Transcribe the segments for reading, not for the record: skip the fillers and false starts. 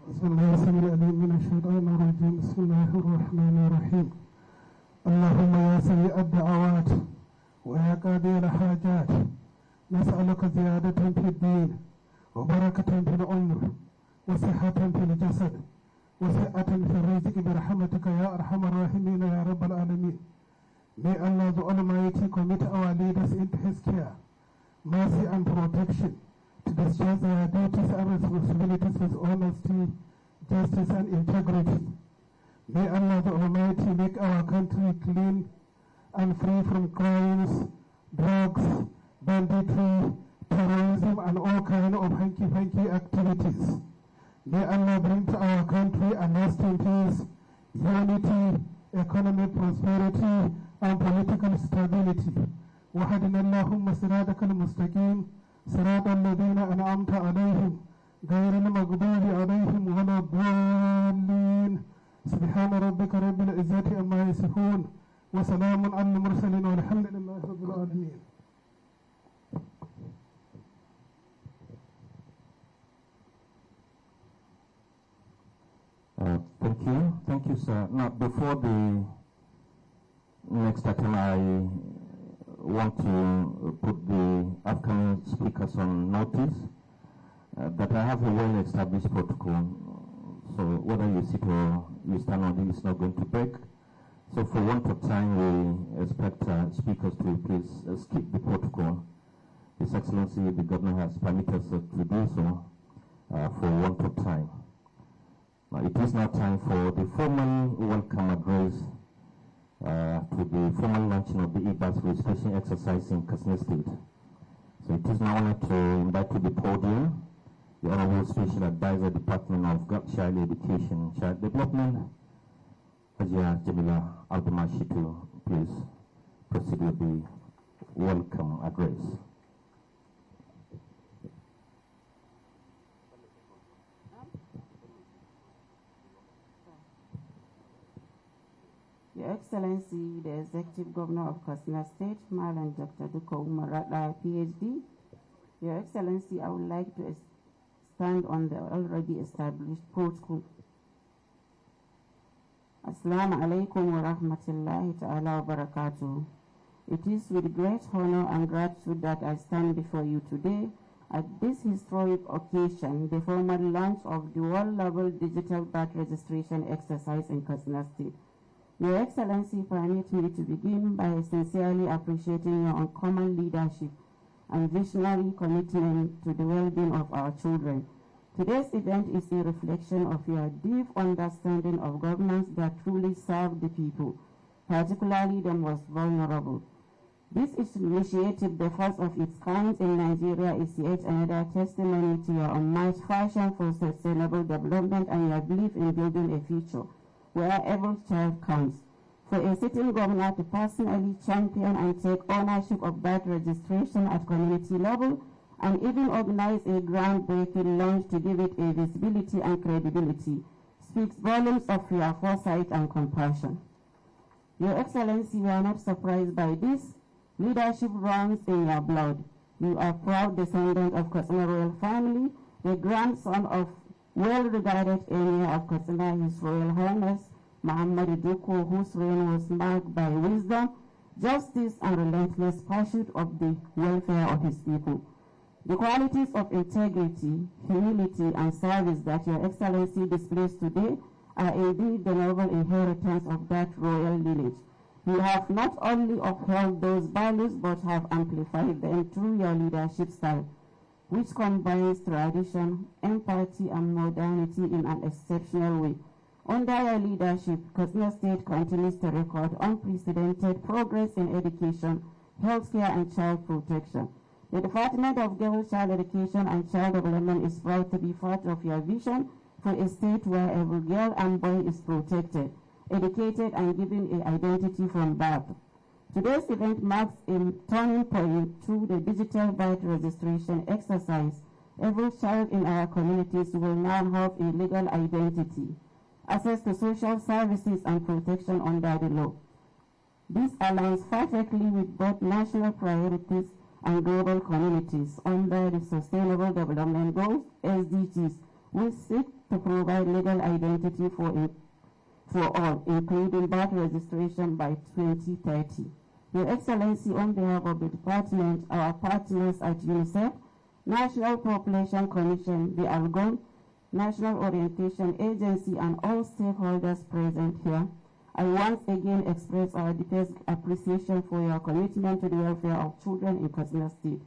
بسم الله السميع العليم من الشيطان الرجيم. بسم الله الرحمن الرحيم. اللهم يا سميع الدعوات ويا قاضي الحاجات نسألك زيادة في الدين وبركة في العمر وصحة في الجسد وسعة في الرزق برحمتك يا أرحم الراحمين يا رب العالمين. May Allah the Almighty commit our leaders into His care, mercy and protection to discharge their duties and responsibilities with honesty, justice and integrity. May Allah the Almighty make our country clean and free from crimes, drugs, banditry, terrorism and all kinds of hanky-panky activities. May Allah bring to our country a lasting peace, unity, economic prosperity and political stability. وحدنا اللهم صراطك المستقيم صراط الذين أنعمت عليهم غير المغضوب عليهم ولا الضالين. سبحان ربك رب العزة عما يصفون وسلام على المرسلين والحمد لله رب العالمين. Thank you, sir. Now, before the next item, I want to put the upcoming speakers on notice that I have a well-established protocol. So whether you sit or you stand on it, it's not going to break. So for want of time, we expect speakers to please skip the protocol. His Excellency, the Governor has permitted us to do so for want of time. Now, it is now time for the formal welcome address to the formal launching of the e-bus registration exercise in Kastina State. So it is now honored to invite to the podium the Honorable Special Advisor, Department of Child Education and Child Development, Hajia Jamila Al-Damashi, to please proceed with the welcome address. Your Excellency, the Executive Governor of Kastina State, Malan Dr. Duko Umarada, PhD. Your Excellency, I would like to stand on the already established protocol. Assalamu alaikum wa rahmatullahi ta'ala wa barakatuh. It is with great honor and gratitude that I stand before you today at this historic occasion, the formal launch of the world-level digital birth registration exercise in Kastina State. Your Excellency, permit me to begin by sincerely appreciating your uncommon leadership and visionary commitment to the well-being of our children. Today's event is a reflection of your deep understanding of governance that truly serve the people, particularly the most vulnerable. This initiative, the first of its kind in Nigeria, is yet another testimony to your unmatched passion for sustainable development and your belief in building a future where every child counts. For a sitting governor to personally champion and take ownership of birth registration at community level and even organize a groundbreaking launch to give it a visibility and credibility speaks volumes of your foresight and compassion. Your Excellency, we are not surprised by this. Leadership runs in your blood. You are proud descendant of Kastina royal family, the grandson of well-regarded Emir of Kastina, His Royal Highness Muhammad Duko, whose reign was marked by wisdom, justice, and relentless pursuit of the welfare of his people. The qualities of integrity, humility, and service that Your Excellency displays today are indeed the noble inheritance of that royal lineage. You have not only upheld those values but have amplified them through your leadership style, which combines tradition, empathy, and modernity in an exceptional way. Under your leadership, Kastina State continues to record unprecedented progress in education, healthcare, and child protection. The Department of Girl Child Education and Child Development is proud to be part of your vision for a state where every girl and boy is protected, educated, and given an identity from birth. Today's event marks a turning point through the digital birth registration exercise. Every child in our communities will now have a legal identity, access to social services, and protection under the law. This aligns perfectly with both national priorities and global communities under the Sustainable Development Goals, SDGs, which seek to provide legal identity for all, including birth registration by 2030. Your Excellency, on behalf of the department, our partners at UNICEF, National Population Commission, the Algon, National Orientation Agency, and all stakeholders present here, I once again express our deepest appreciation for your commitment to the welfare of children in Kastina State.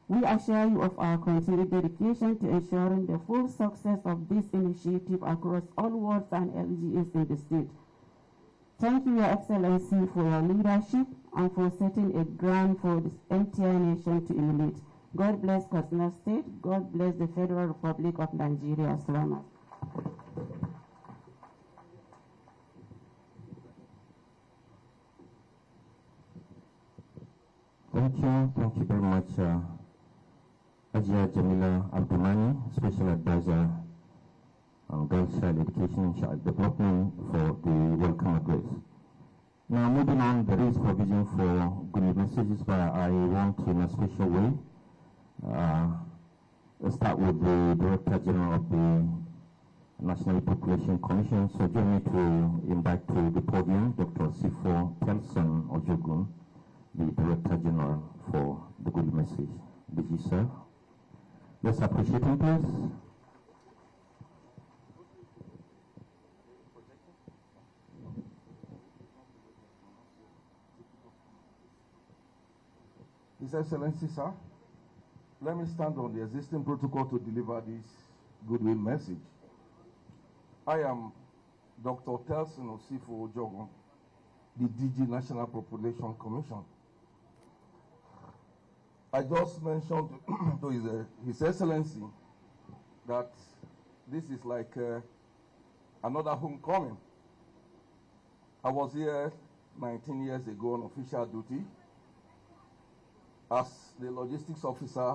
We assure you of our continued dedication to ensuring the full success of this initiative across all wards and LGAs in the state. Thank you, Your Excellency, for your leadership and for setting a ground for this entire nation to emulate. God bless Kastina State. God bless the Federal Republic of Nigeria. Salaam. Thank you very much, Ajia Jamila Abdumani, Special Advisor on Girls' Child Education and Child Development, for the welcome address. Now, moving on, there is provision for good messages, but I want to, in a special way, start with the Director General of the National Population Commission. So join me to invite to the podium Dr. Sifo Telson Ojogun, the Director General, for the good message. Did you, sir? Let's appreciate him, please. His Excellency, sir, let me stand on the existing protocol to deliver this goodwill message. I am Dr. Telson Osifo Ojogun, the DG National Population Commission. I just mentioned to His Excellency that this is like another homecoming. I was here 19 years ago on official duty as the logistics officer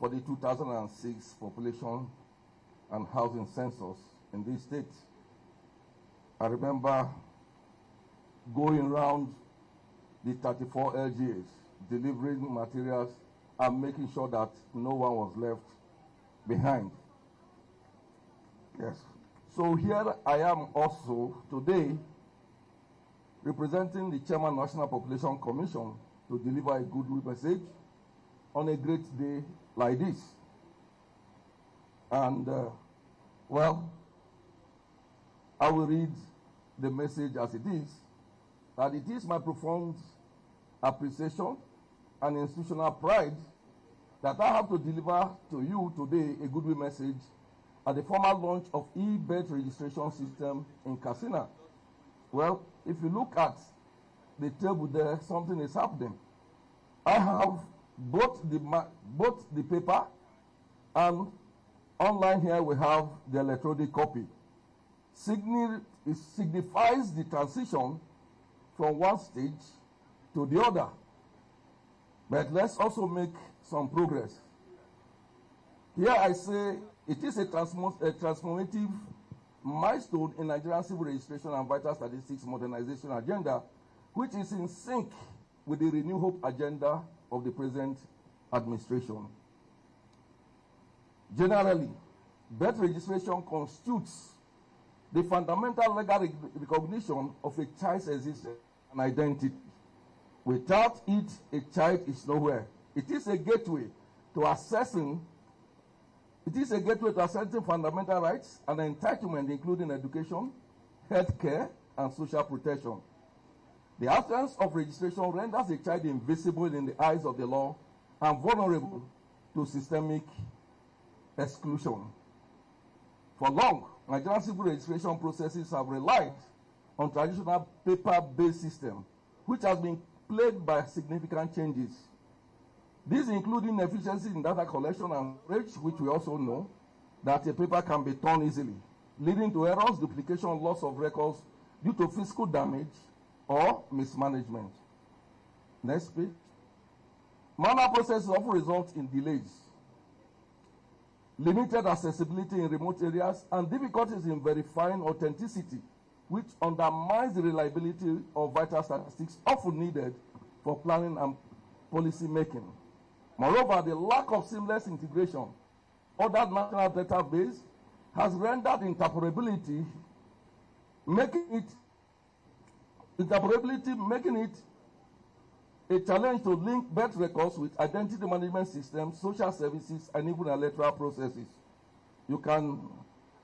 for the 2006 population and housing census in this state. I remember going around the 34 LGAs, delivering materials and making sure that no one was left behind. Yes. So here I am also today representing the Chairman National Population Commission to deliver a goodwill message on a great day like this. And well, I will read the message as it is, that it is my profound appreciation and institutional pride that I have to deliver to you today a goodwill message at the formal launch of e-birth registration system in Kastina. Well, if you look at the table there, something is happening. I have both the paper and online here we have the electronic copy. It signifies the transition from one stage to the other. But let's also make some progress. Here I say it is a transformative milestone in Nigerian civil registration and vital statistics modernization agenda, which is in sync with the Renew Hope agenda of the present administration. Generally, birth registration constitutes the fundamental legal recognition of a child's existence and identity. Without it, a child is nowhere. It is a gateway to assessing fundamental rights and entitlement, including education, health care, and social protection. The absence of registration renders a child invisible in the eyes of the law and vulnerable to systemic exclusion. For long, Nigerian civil registration processes have relied on traditional paper-based system, which has been plagued by significant changes. These include inefficiencies in data collection and storage, which we also know that a paper can be torn easily, leading to errors, duplication, loss of records due to physical damage or mismanagement. Next page. Manual processes often result in delays, limited accessibility in remote areas, and difficulties in verifying authenticity, which undermines the reliability of vital statistics often needed for planning and policy making. Moreover, the lack of seamless integration of that national database has rendered interoperability, making it a challenge to link birth records with identity management systems, social services, and even electoral processes. You can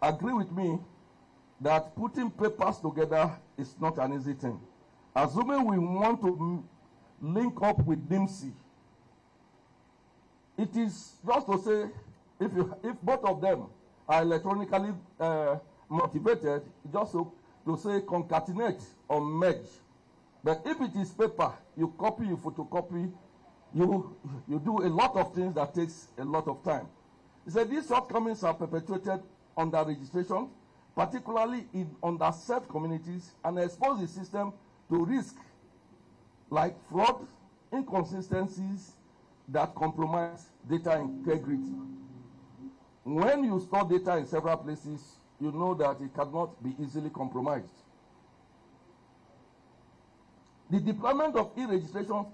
agree with me that putting papers together is not an easy thing. Assuming we want to link up with NIMC, it is just to say, if both of them are electronically motivated, just to say concatenate or merge. But if it is paper, you copy, you photocopy, you do a lot of things that takes a lot of time. He said these shortcomings are perpetuated under registration, particularly in underserved communities, and expose the system to risk like fraud, inconsistencies that compromise data integrity. When you store data in several places, you know that it cannot be easily compromised. The deployment of e-registration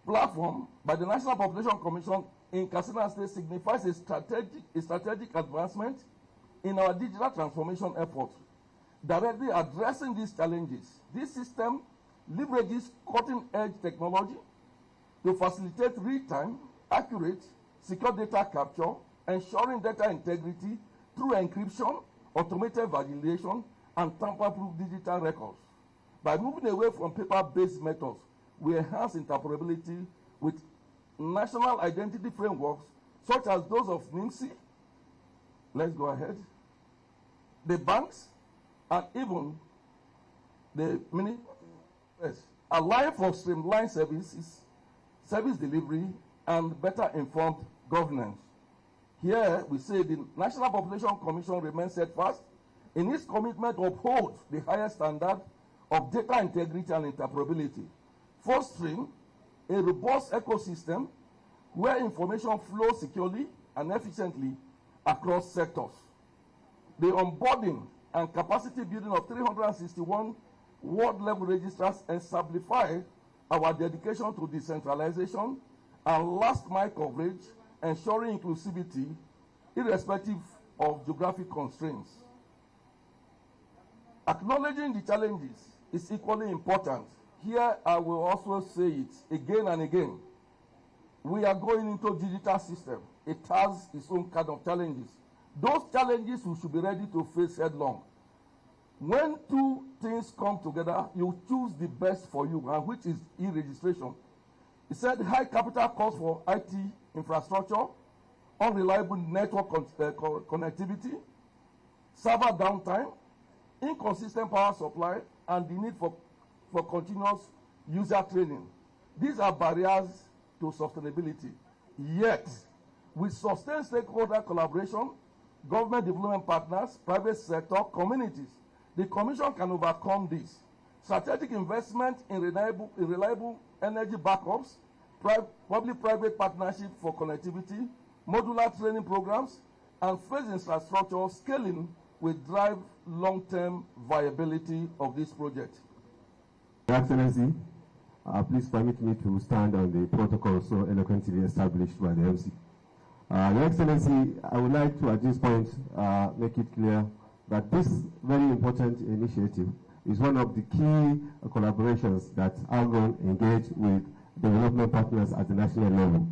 platform by the National Population Commission in Kastina State signifies a strategic advancement in our digital transformation efforts, directly addressing these challenges. This system leverages cutting-edge technology to facilitate real-time, accurate, secure data capture, ensuring data integrity through encryption, automated validation, and tamper-proof digital records. By moving away from paper-based methods, we enhance interoperability with national identity frameworks such as those of NIMC, let's go ahead, the banks, and even the ministries, allowing for streamlined services, service delivery, and better informed governance. Here we say the National Population Commission remains steadfast in its commitment to uphold the highest standard of data integrity and interoperability, fostering a robust ecosystem where information flows securely and efficiently across sectors. The onboarding and capacity building of 361 world-level registrars exemplify our dedication to decentralization and last-mile coverage, ensuring inclusivity irrespective of geographic constraints. Acknowledging the challenges is equally important. Here I will also say it again and again. We are going into a digital system. It has its own kind of challenges. Those challenges we should be ready to face headlong. When two things come together, you choose the best for you, and which is e-registration. He said high capital cost for IT infrastructure, unreliable network connectivity, server downtime, inconsistent power supply, and the need for continuous user training. These are barriers to sustainability. Yet, with sustained stakeholder collaboration, government development partners, private sector, communities, the Commission can overcome this. Strategic investment in reliable energy backups, public-private partnership for connectivity, modular training programs, and phased infrastructure scaling will drive long-term viability of this project. Your Excellency, please permit me to stand on the protocol so eloquently established by the MC. Your Excellency, I would like to at this point make it clear that this very important initiative is one of the key collaborations that ALGON engaged with development partners at the national level.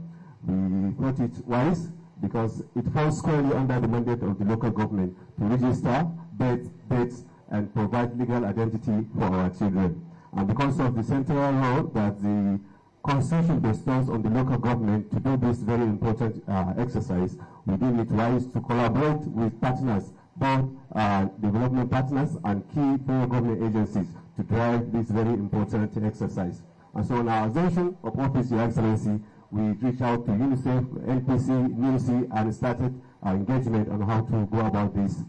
We thought it wise because it falls squarely under the mandate of the local government to register birth, dates, and provide legal identity for our children. And because of the central role that the Constitution bestows on the local government to do this very important exercise, we deem it wise to collaborate with partners, both development partners and key federal government agencies, to drive this very important exercise. And so on our assumption of office, Your Excellency, we reached out to UNICEF, NPC, NIMC, and started our engagement on how to go about this.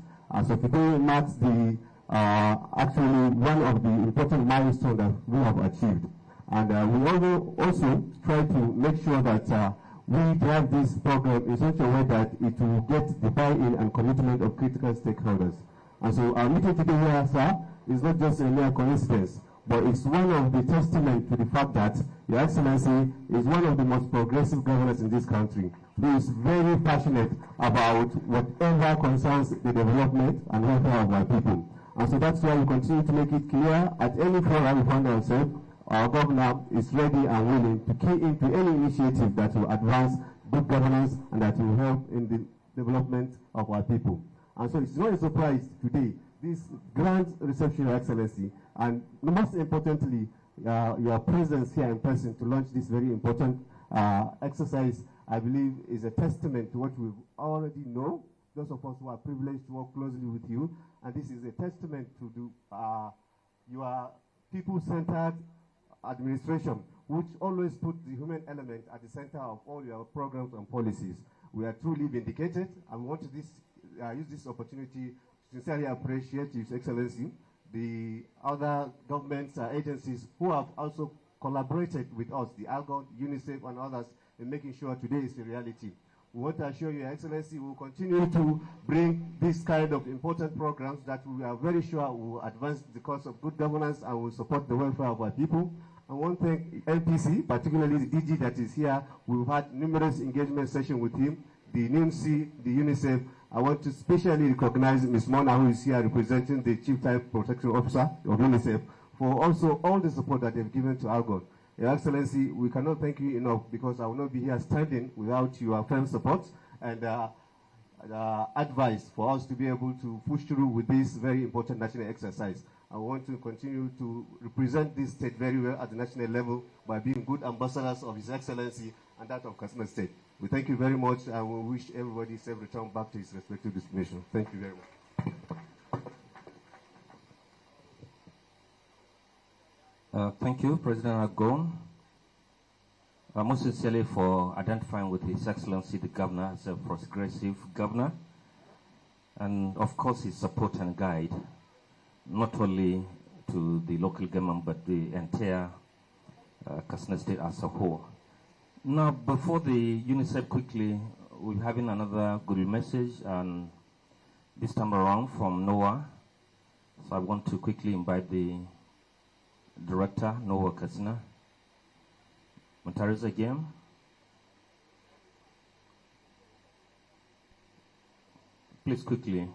So today marks the actually one of the important milestones that we have achieved. And we also try to make sure that we drive this program in such a way that it will get the buy-in and commitment of critical stakeholders. And so our meeting today here, sir, is not just a mere coincidence, but it's one of the testament to the fact that Your Excellency is one of the most progressive governors in this country. who is very passionate about whatever concerns the development and welfare of our people. And so that's why we continue to make it clear at any forum we find ourselves, our governor is ready and willing to key into any initiative that will advance good governance and that will help in the development of our people. And so it's not a surprise today, this grand reception, Your Excellency, and most importantly, your presence here in person to launch this very important exercise, I believe, is a testament to what we already know, those of us who are privileged to work closely with you, and this is a testament to your people-centered administration, which always put the human element at the center of all your programs and policies. We are truly vindicated, and want to use this opportunity to sincerely appreciate His Excellency, the other governments agencies who have also collaborated with us, the ALGON, UNICEF, and others, in making sure today is a reality. We want to assure Your Excellency we will continue to bring this kind of important programs that we are very sure will advance the cause of good governance and will support the welfare of our people. I want to thank NPC, particularly the DG that is here. We've had numerous engagement sessions with him, the NIMC, the UNICEF. I want to specially recognize Ms. Mona, who is here representing the Chief Child Protection Officer of UNICEF, for also all the support that they've given to ALGON. Your Excellency, we cannot thank you enough because I will not be here standing without your firm support and advice for us to be able to push through with this very important national exercise. I want to continue to represent this state very well at the national level by being good ambassadors of His Excellency and that of Kastina State. We thank you very much, and we wish everybody safe return back to his respective destination. Thank you very much. Thank you, President Agon, most sincerely for identifying with His Excellency the Governor as a progressive governor, and of course his support and guide, not only to the local government but the entire Kastina State as a whole. Now, before the UNICEF quickly, we're having another good message, and this time around from NOAA. So I want to quickly invite the Director, NOAA Kastina, Montaris again. Please quickly.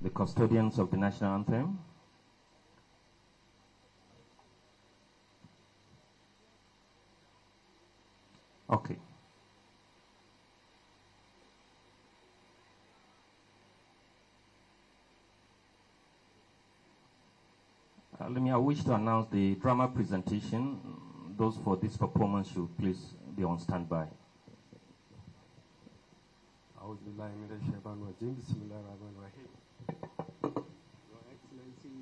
The custodians of the national anthem. Okay. I wish to announce the drama presentation. Those for this performance should please be on standby. Your Excellency,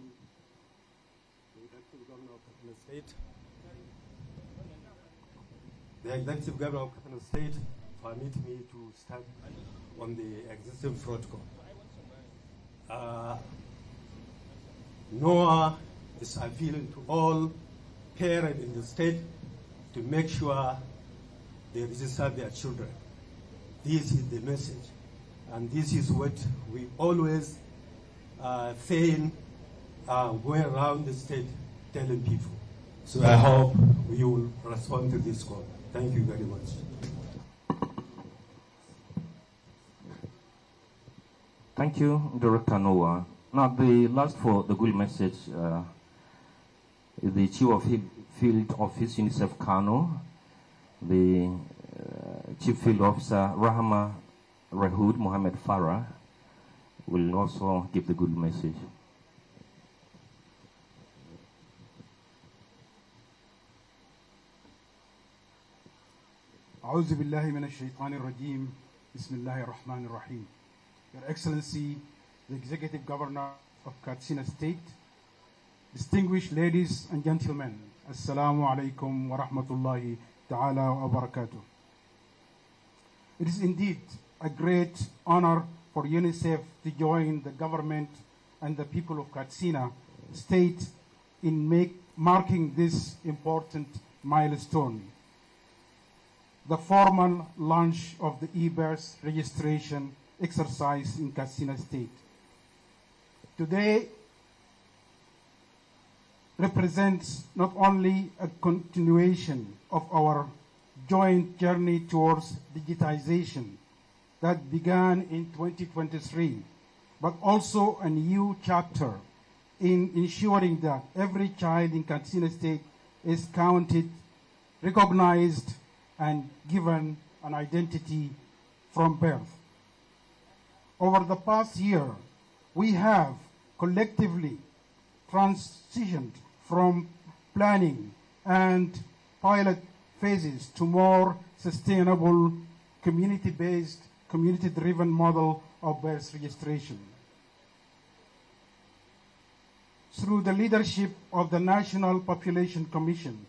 the Executive Governor of Kastina State, the Executive Governor of Kastina State, permit me to start on the existing protocol. NOAA is appealing to all parents in the state to make sure they register their children. This is the message, and this is what we always saying, going around the state telling people. So I hope you will respond to this call. Thank you very much. Thank you, Director NOAA. Now, the last for the good message, the Chief of Field Office, UNICEF Kano, the Chief Field Officer, Rahama Rahud Mohammed Farah, will also give the good message. أعوذ بالله من الشيطان الرجيم بسم الله الرحمن الرحيم. Your Excellency, the Executive Governor of Kastina State, distinguished ladies and gentlemen, Assalamu alaikum wa rahmatullahi ta'ala wa barakatuh. It is indeed a great honor for UNICEF to join the government and the people of Kastina State in marking this important milestone, the formal launch of the e-birth registration exercise in Kastina State. Today, represents not only a continuation of our joint journey towards digitization that began in 2023, but also a new chapter in ensuring that every child in Kastina State is counted, recognized, and given an identity from birth. Over the past year, we have collectively transitioned from planning and pilot phases to more sustainable, community-based, community-driven model of birth registration. Through the leadership of the National Population Commission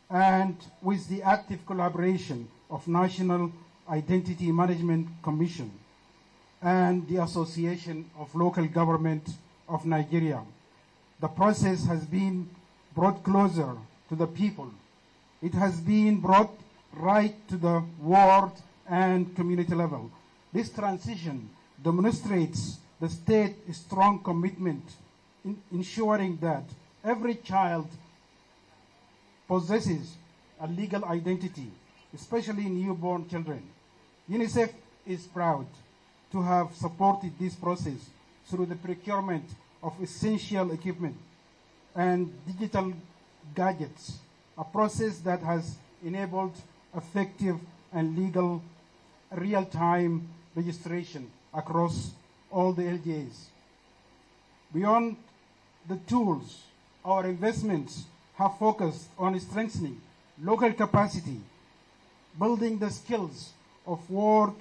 and with the active collaboration of National Identity Management Commission and the Association of Local Government of Nigeria, the process has been brought closer to the people. It has been brought right to the ward and community level. This transition demonstrates the state's strong commitment in ensuring that every child possesses a legal identity, especially newborn children. UNICEF is proud to have supported this process through the procurement of essential equipment and digital gadgets, a process that has enabled effective and legal real-time registration across all the LGAs. Beyond the tools, our investments have focused on strengthening local capacity, building the skills of ward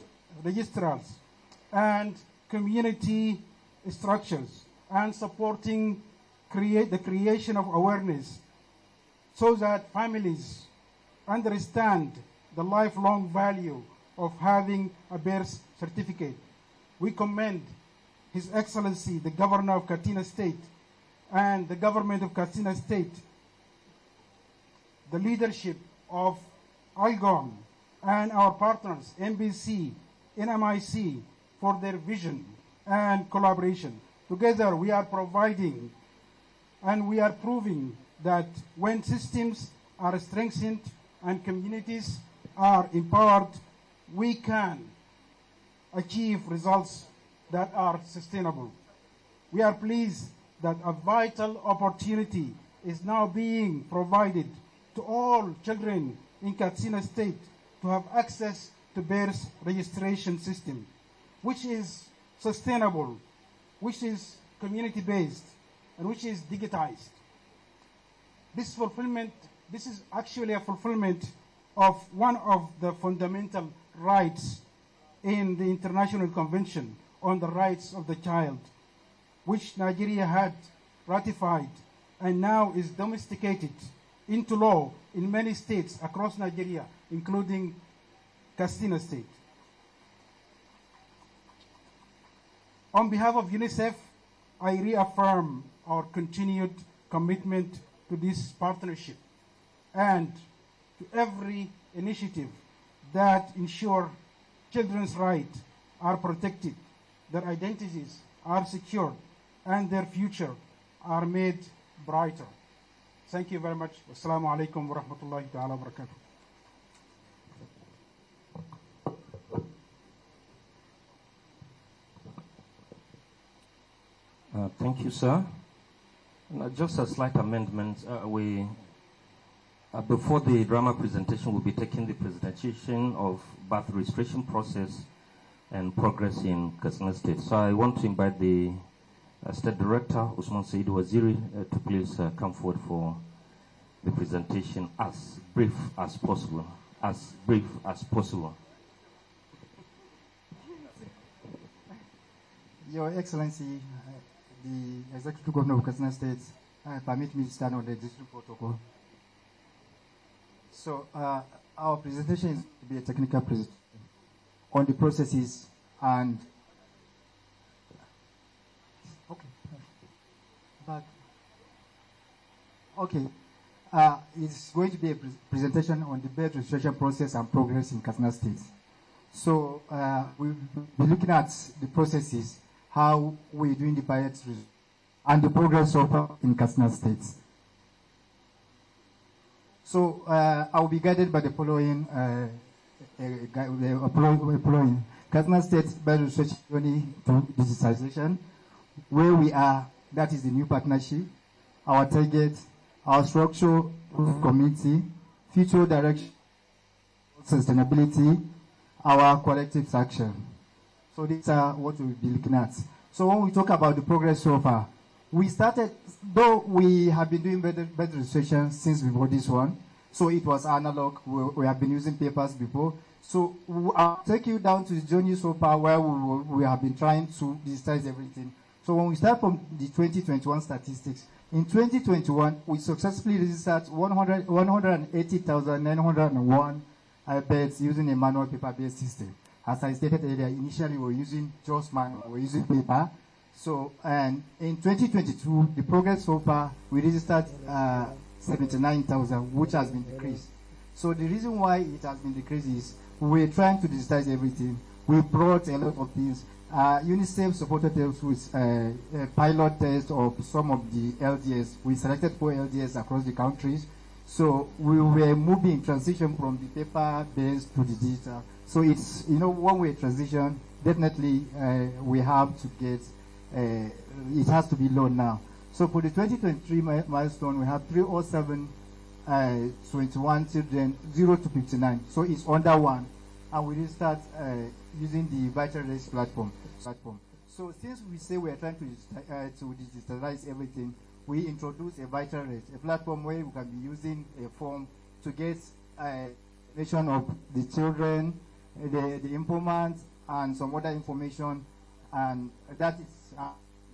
registrars and community structures, and supporting the creation of awareness so that families understand the lifelong value of having a birth certificate. We commend His Excellency, the Governor of Kastina State, and the government of Kastina State, the leadership of ALGON, and our partners, MBC, NMIC, for their vision and collaboration. Together, we are providing and we are proving that when systems are strengthened and communities are empowered, we can achieve results that are sustainable. We are pleased that a vital opportunity is now being provided to all children in Kastina State to have access to birth registration system, which is sustainable, which is community-based, and which is digitized. This is actually a fulfillment of one of the fundamental rights in the International Convention on the Rights of the Child, which Nigeria had ratified and now is domesticated into law in many states across Nigeria, including Kastina State. On behalf of UNICEF, I reaffirm our continued commitment to this partnership and to every initiative that ensure children's rights are protected, their identities are secured, and their future are made brighter. Thank you very much. Assalamu alaikum wa rahmatullahi ta'ala wa barakatuh. Thank you, sir. Just a slight amendment. Before the drama presentation, we'll be taking the presentation of birth registration process and progress in Kastina State. So I want to invite the State Director, Usman Said Waziri, to please come forward for the presentation as brief as possible. As brief as possible. Your Excellency, the Executive Governor of Kastina State, permit me to stand on the district protocol. So our presentation is to be a technical presentation on the processes and it's going to be a presentation on the birth registration process and progress in Kastina State. So we'll be looking at the processes, how we're doing the birth and the progress so far in Kastina State. So I will be guided by the following. Kastina State by research journey to digitization, where we are, that is the new partnership, our target, our structure, community, future direction, sustainability, our collective action. So these are what we'll be looking at. So when we talk about the progress so far, we started, though we have been doing better registration since before this one, so it was analog, we have been using papers before. So I'll take you down to the journey so far where we have been trying to digitize everything. So when we start from the 2021 statistics, in 2021, we successfully registered 180,901 beds using a manual paper-based system. As I stated earlier, initially we were using just manual, we were using paper. So, and in 2022, the progress so far, we registered 79,000, which has been decreased. So the reason why it has been decreased is we're trying to digitize everything. We brought a lot of things. UNICEF supported us with a pilot test of some of the LDS. We selected 4 LDS across the countries. So we were moving transition from the paper-based to the digital. So it's, one way transition, definitely we have to get, it has to be low now. So for the 2023 milestone, we have 307 21 children, 0 to 59. So it's under 1. And we will start using the Vital Race platform. So since we say we are trying to digitalize everything, we introduce a Vital Race, a platform where we can be using a form to get information of the children, the informants, and some other information. And that is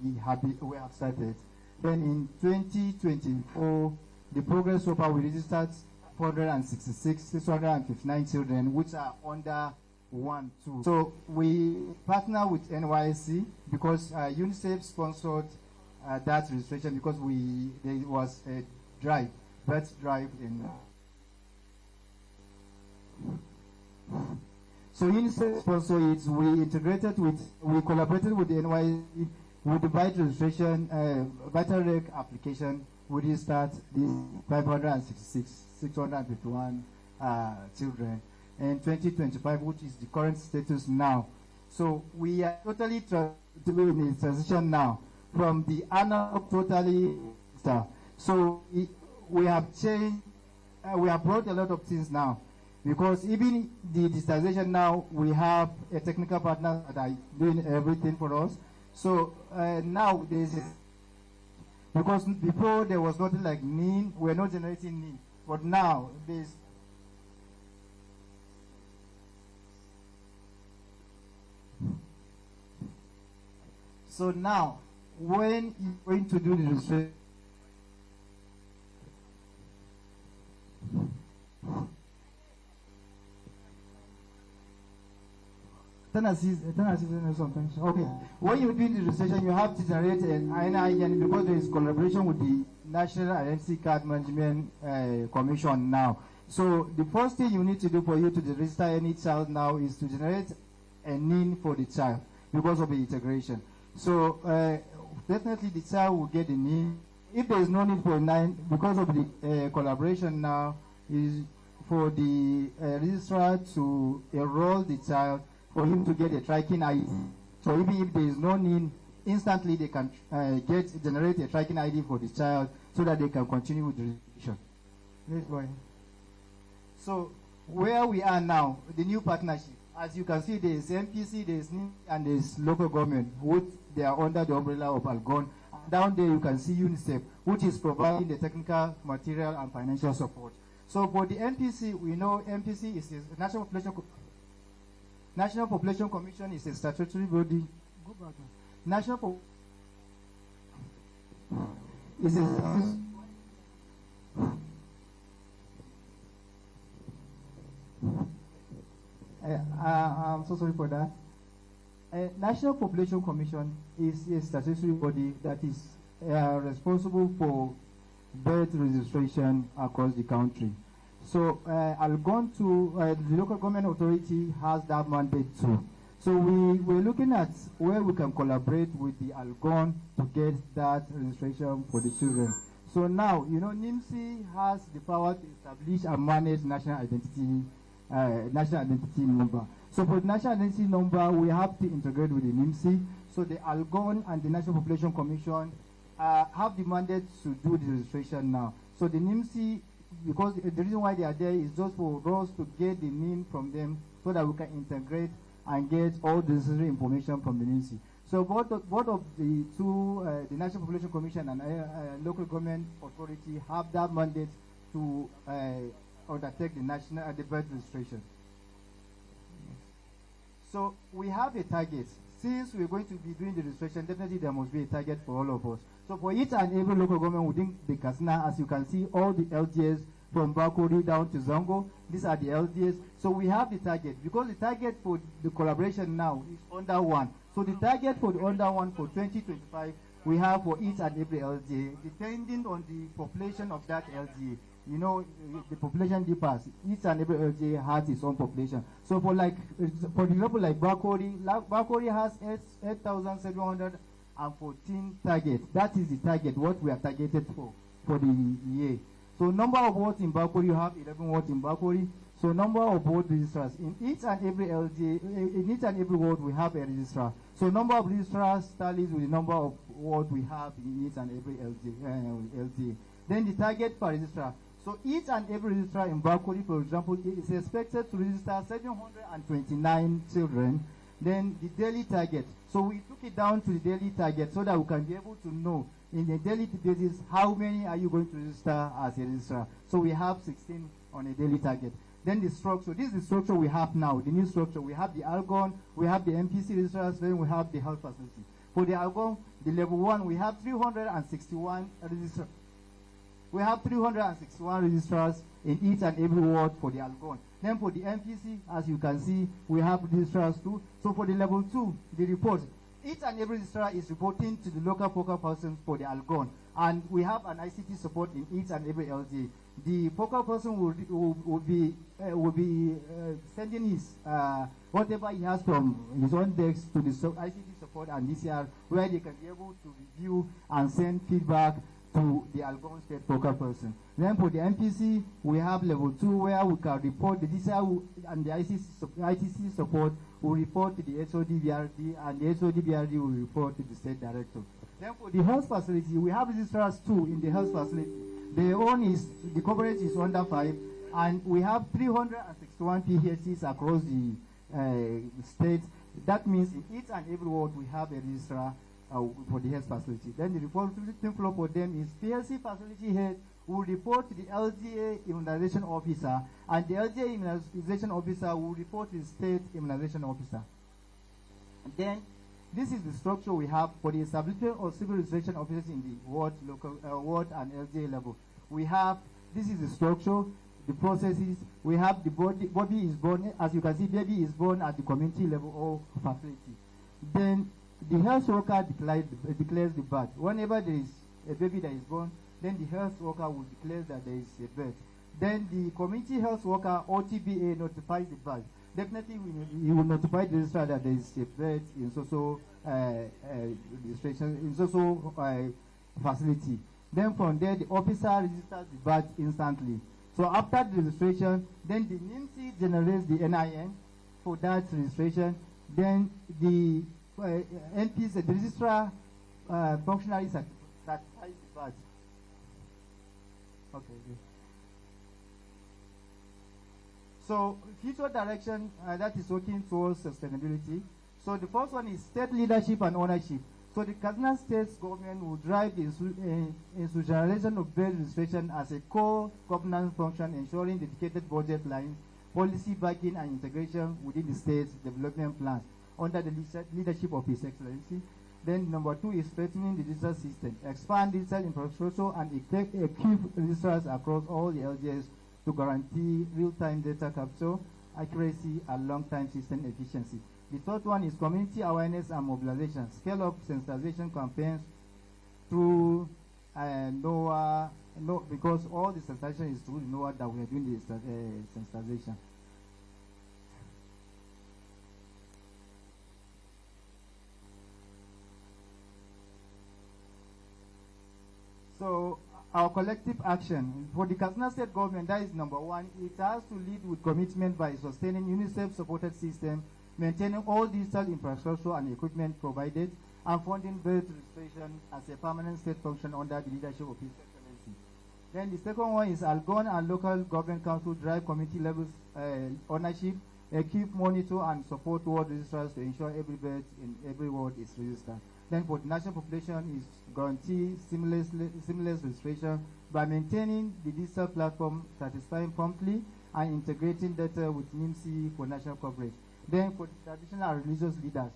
we have started. Then in 2024, the progress so far, we registered 659 children, which are under 1, 2. So we partner with NYSC because UNICEF sponsored that registration because there was a birth drive in. So UNICEF sponsored it. We collaborated with the NYSC with the vital registration, vital rec application. We restart the 651 children in 2025, which is the current status now. So we are totally doing a transition now from the analog totally. So we have changed, we have brought a lot of things now, because even the digitization now, we have a technical partner that are doing everything for us. So now there's because before there was nothing like NIN, we're not generating NIN, but now there's so now when you're going to do the registration, okay. When you do the registration, you have to generate an ININ because there is collaboration with the National Identity Card Management Commission now. So the first thing you need to do for you to register any child now is to generate a NIN for the child because of the integration. So definitely the child will get the NIN. If there is no need for a NIN, because of the collaboration now, is for the registrar to enroll the child for him to get a tracking ID. So even if there is no need, instantly they can generate a tracking ID for the child so that they can continue with the registration. Yes, boy. So where we are now, the new partnership, as you can see, there is MPC, there is NIN, and there is local government, which they are under the umbrella of Algon. Down there you can see UNICEF, which is providing the technical, material, and financial support. So for the MPC, we know MPC is the National Population Commission is a statutory body. Go back. National is a I'm so sorry for that. National Population Commission is a statutory body that is responsible for birth registration across the country. So I'll go to the local government authority has that mandate too. So we're looking at where we can collaborate with the Algon to get that registration for the children. So now, you know, NIMSI has the power to establish and manage national identity number. So for the national identity number, we have to integrate with the NIMSI. So the Algon and the National Population Commission have the mandate to do the registration now. So the NIMSI, because the reason why they are there is just for us to get the NIN from them so that we can integrate and get all the necessary information from the NIMSI. So both of the two, the National Population Commission and local government authority have that mandate to undertake the national the birth registration. So we have a target. Since we're going to be doing the registration, definitely there must be a target for all of us. So for each and every local government within the Kastina, as you can see, all the LGAs from Bakori down to Zongo, these are the LGAs. So we have the target, because the target for the collaboration now is under one. So the target for the under one for 2025, we have for each and every LGA, depending on the population of that LGA. You know, the population differs. Each and every LGA has its own population. So for example, like Bakori has 8,714 targets. That is the target, what we are targeted for the year. So number of wards in Bakori, you have 11 wards in Bakori. So number of ward registrars in each and every LGA, in each and every ward we have a registrar. So number of registrars tallies with the number of wards we have in each and every LGA. Then the target per registrar. So each and every registrar in Bakori, for example, is expected to register 729 children. Then the daily target. So we took it down to the daily target so that we can be able to know in a daily basis how many are you going to register as a registrar. So we have 16 on a daily target. Then the structure. This is the structure we have now, the new structure. We have the Algon, we have the MPC registrars, then we have the health facility. For the Algon, the level 1, we have 361 registrars. We have 361 registrars in each and every ward for the Algon. Then for the MPC, as you can see, we have registrars too. So for the level 2, the report, each and every registrar is reporting to the local focal person for the Algon. And we have an ICT support in each and every LG. The focal person will be sending his whatever he has from his own desk to the ICT support and DCR, where they can be able to review and send feedback to the Algon state focal person. Then for the MPC, we have level 2 where we can report the DCR and the ITC support will report to the HODBRD, and the HODBRD will report to the state director. Then for the health facility, we have registrars too in the health facility. The coverage is under 5, and we have 361 PHCs across the state. That means in each and every ward we have a registrar for the health facility. Then the reporting flow for them is PLC facility head will report to the LGA immunization officer, and the LGA immunization officer will report to the state immunization officer. And then this is the structure we have for the establishment of civil registration officers in the ward and LGA level. We have, this is the structure, the processes. We have the body is born, as you can see, baby is born at the community level or facility. Then the health worker declares the birth. Whenever there is a baby that is born, then the health worker will declare that there is a birth. Then the community health worker or TBA notifies the birth. Definitely, he will notify the registrar that there is a birth in registration in facility. Then from there, the officer registers the birth instantly. So after the registration, then the NIMSI generates the NIN for that registration. Then the NPs, the registrar functionary certifies the birth. Okay. So future direction that is working towards sustainability. So the first one is state leadership and ownership. So the Kastina state government will drive the institutionalization of birth registration as a core governance function, ensuring dedicated budget lines, policy backing and integration within the state's development plans under the leadership of His Excellency. Then number 2 is strengthening the digital system, expand digital infrastructure and equip registrars across all the LGAs to guarantee real-time data capture, accuracy, and long-time system efficiency. The third one is community awareness and mobilization. Scale up sensitization campaigns through NOAA, because all the sensitization is through NOAA that we are doing the sensitization. our collective action for the Kastina State government, that is number one, it has to lead with commitment by sustaining UNICEF-supported system, maintaining all digital infrastructure and equipment provided, and funding birth registration as a permanent state function under the leadership of His Excellency. Then the second one is Algon and local government council drive community levels ownership, keep monitor and support ward registrars to ensure every birth in every ward is registered. Then for the national population is guarantee seamless registration by maintaining the digital platform, satisfying promptly and integrating data with NIMC for national coverage. Then for the traditional and religious leaders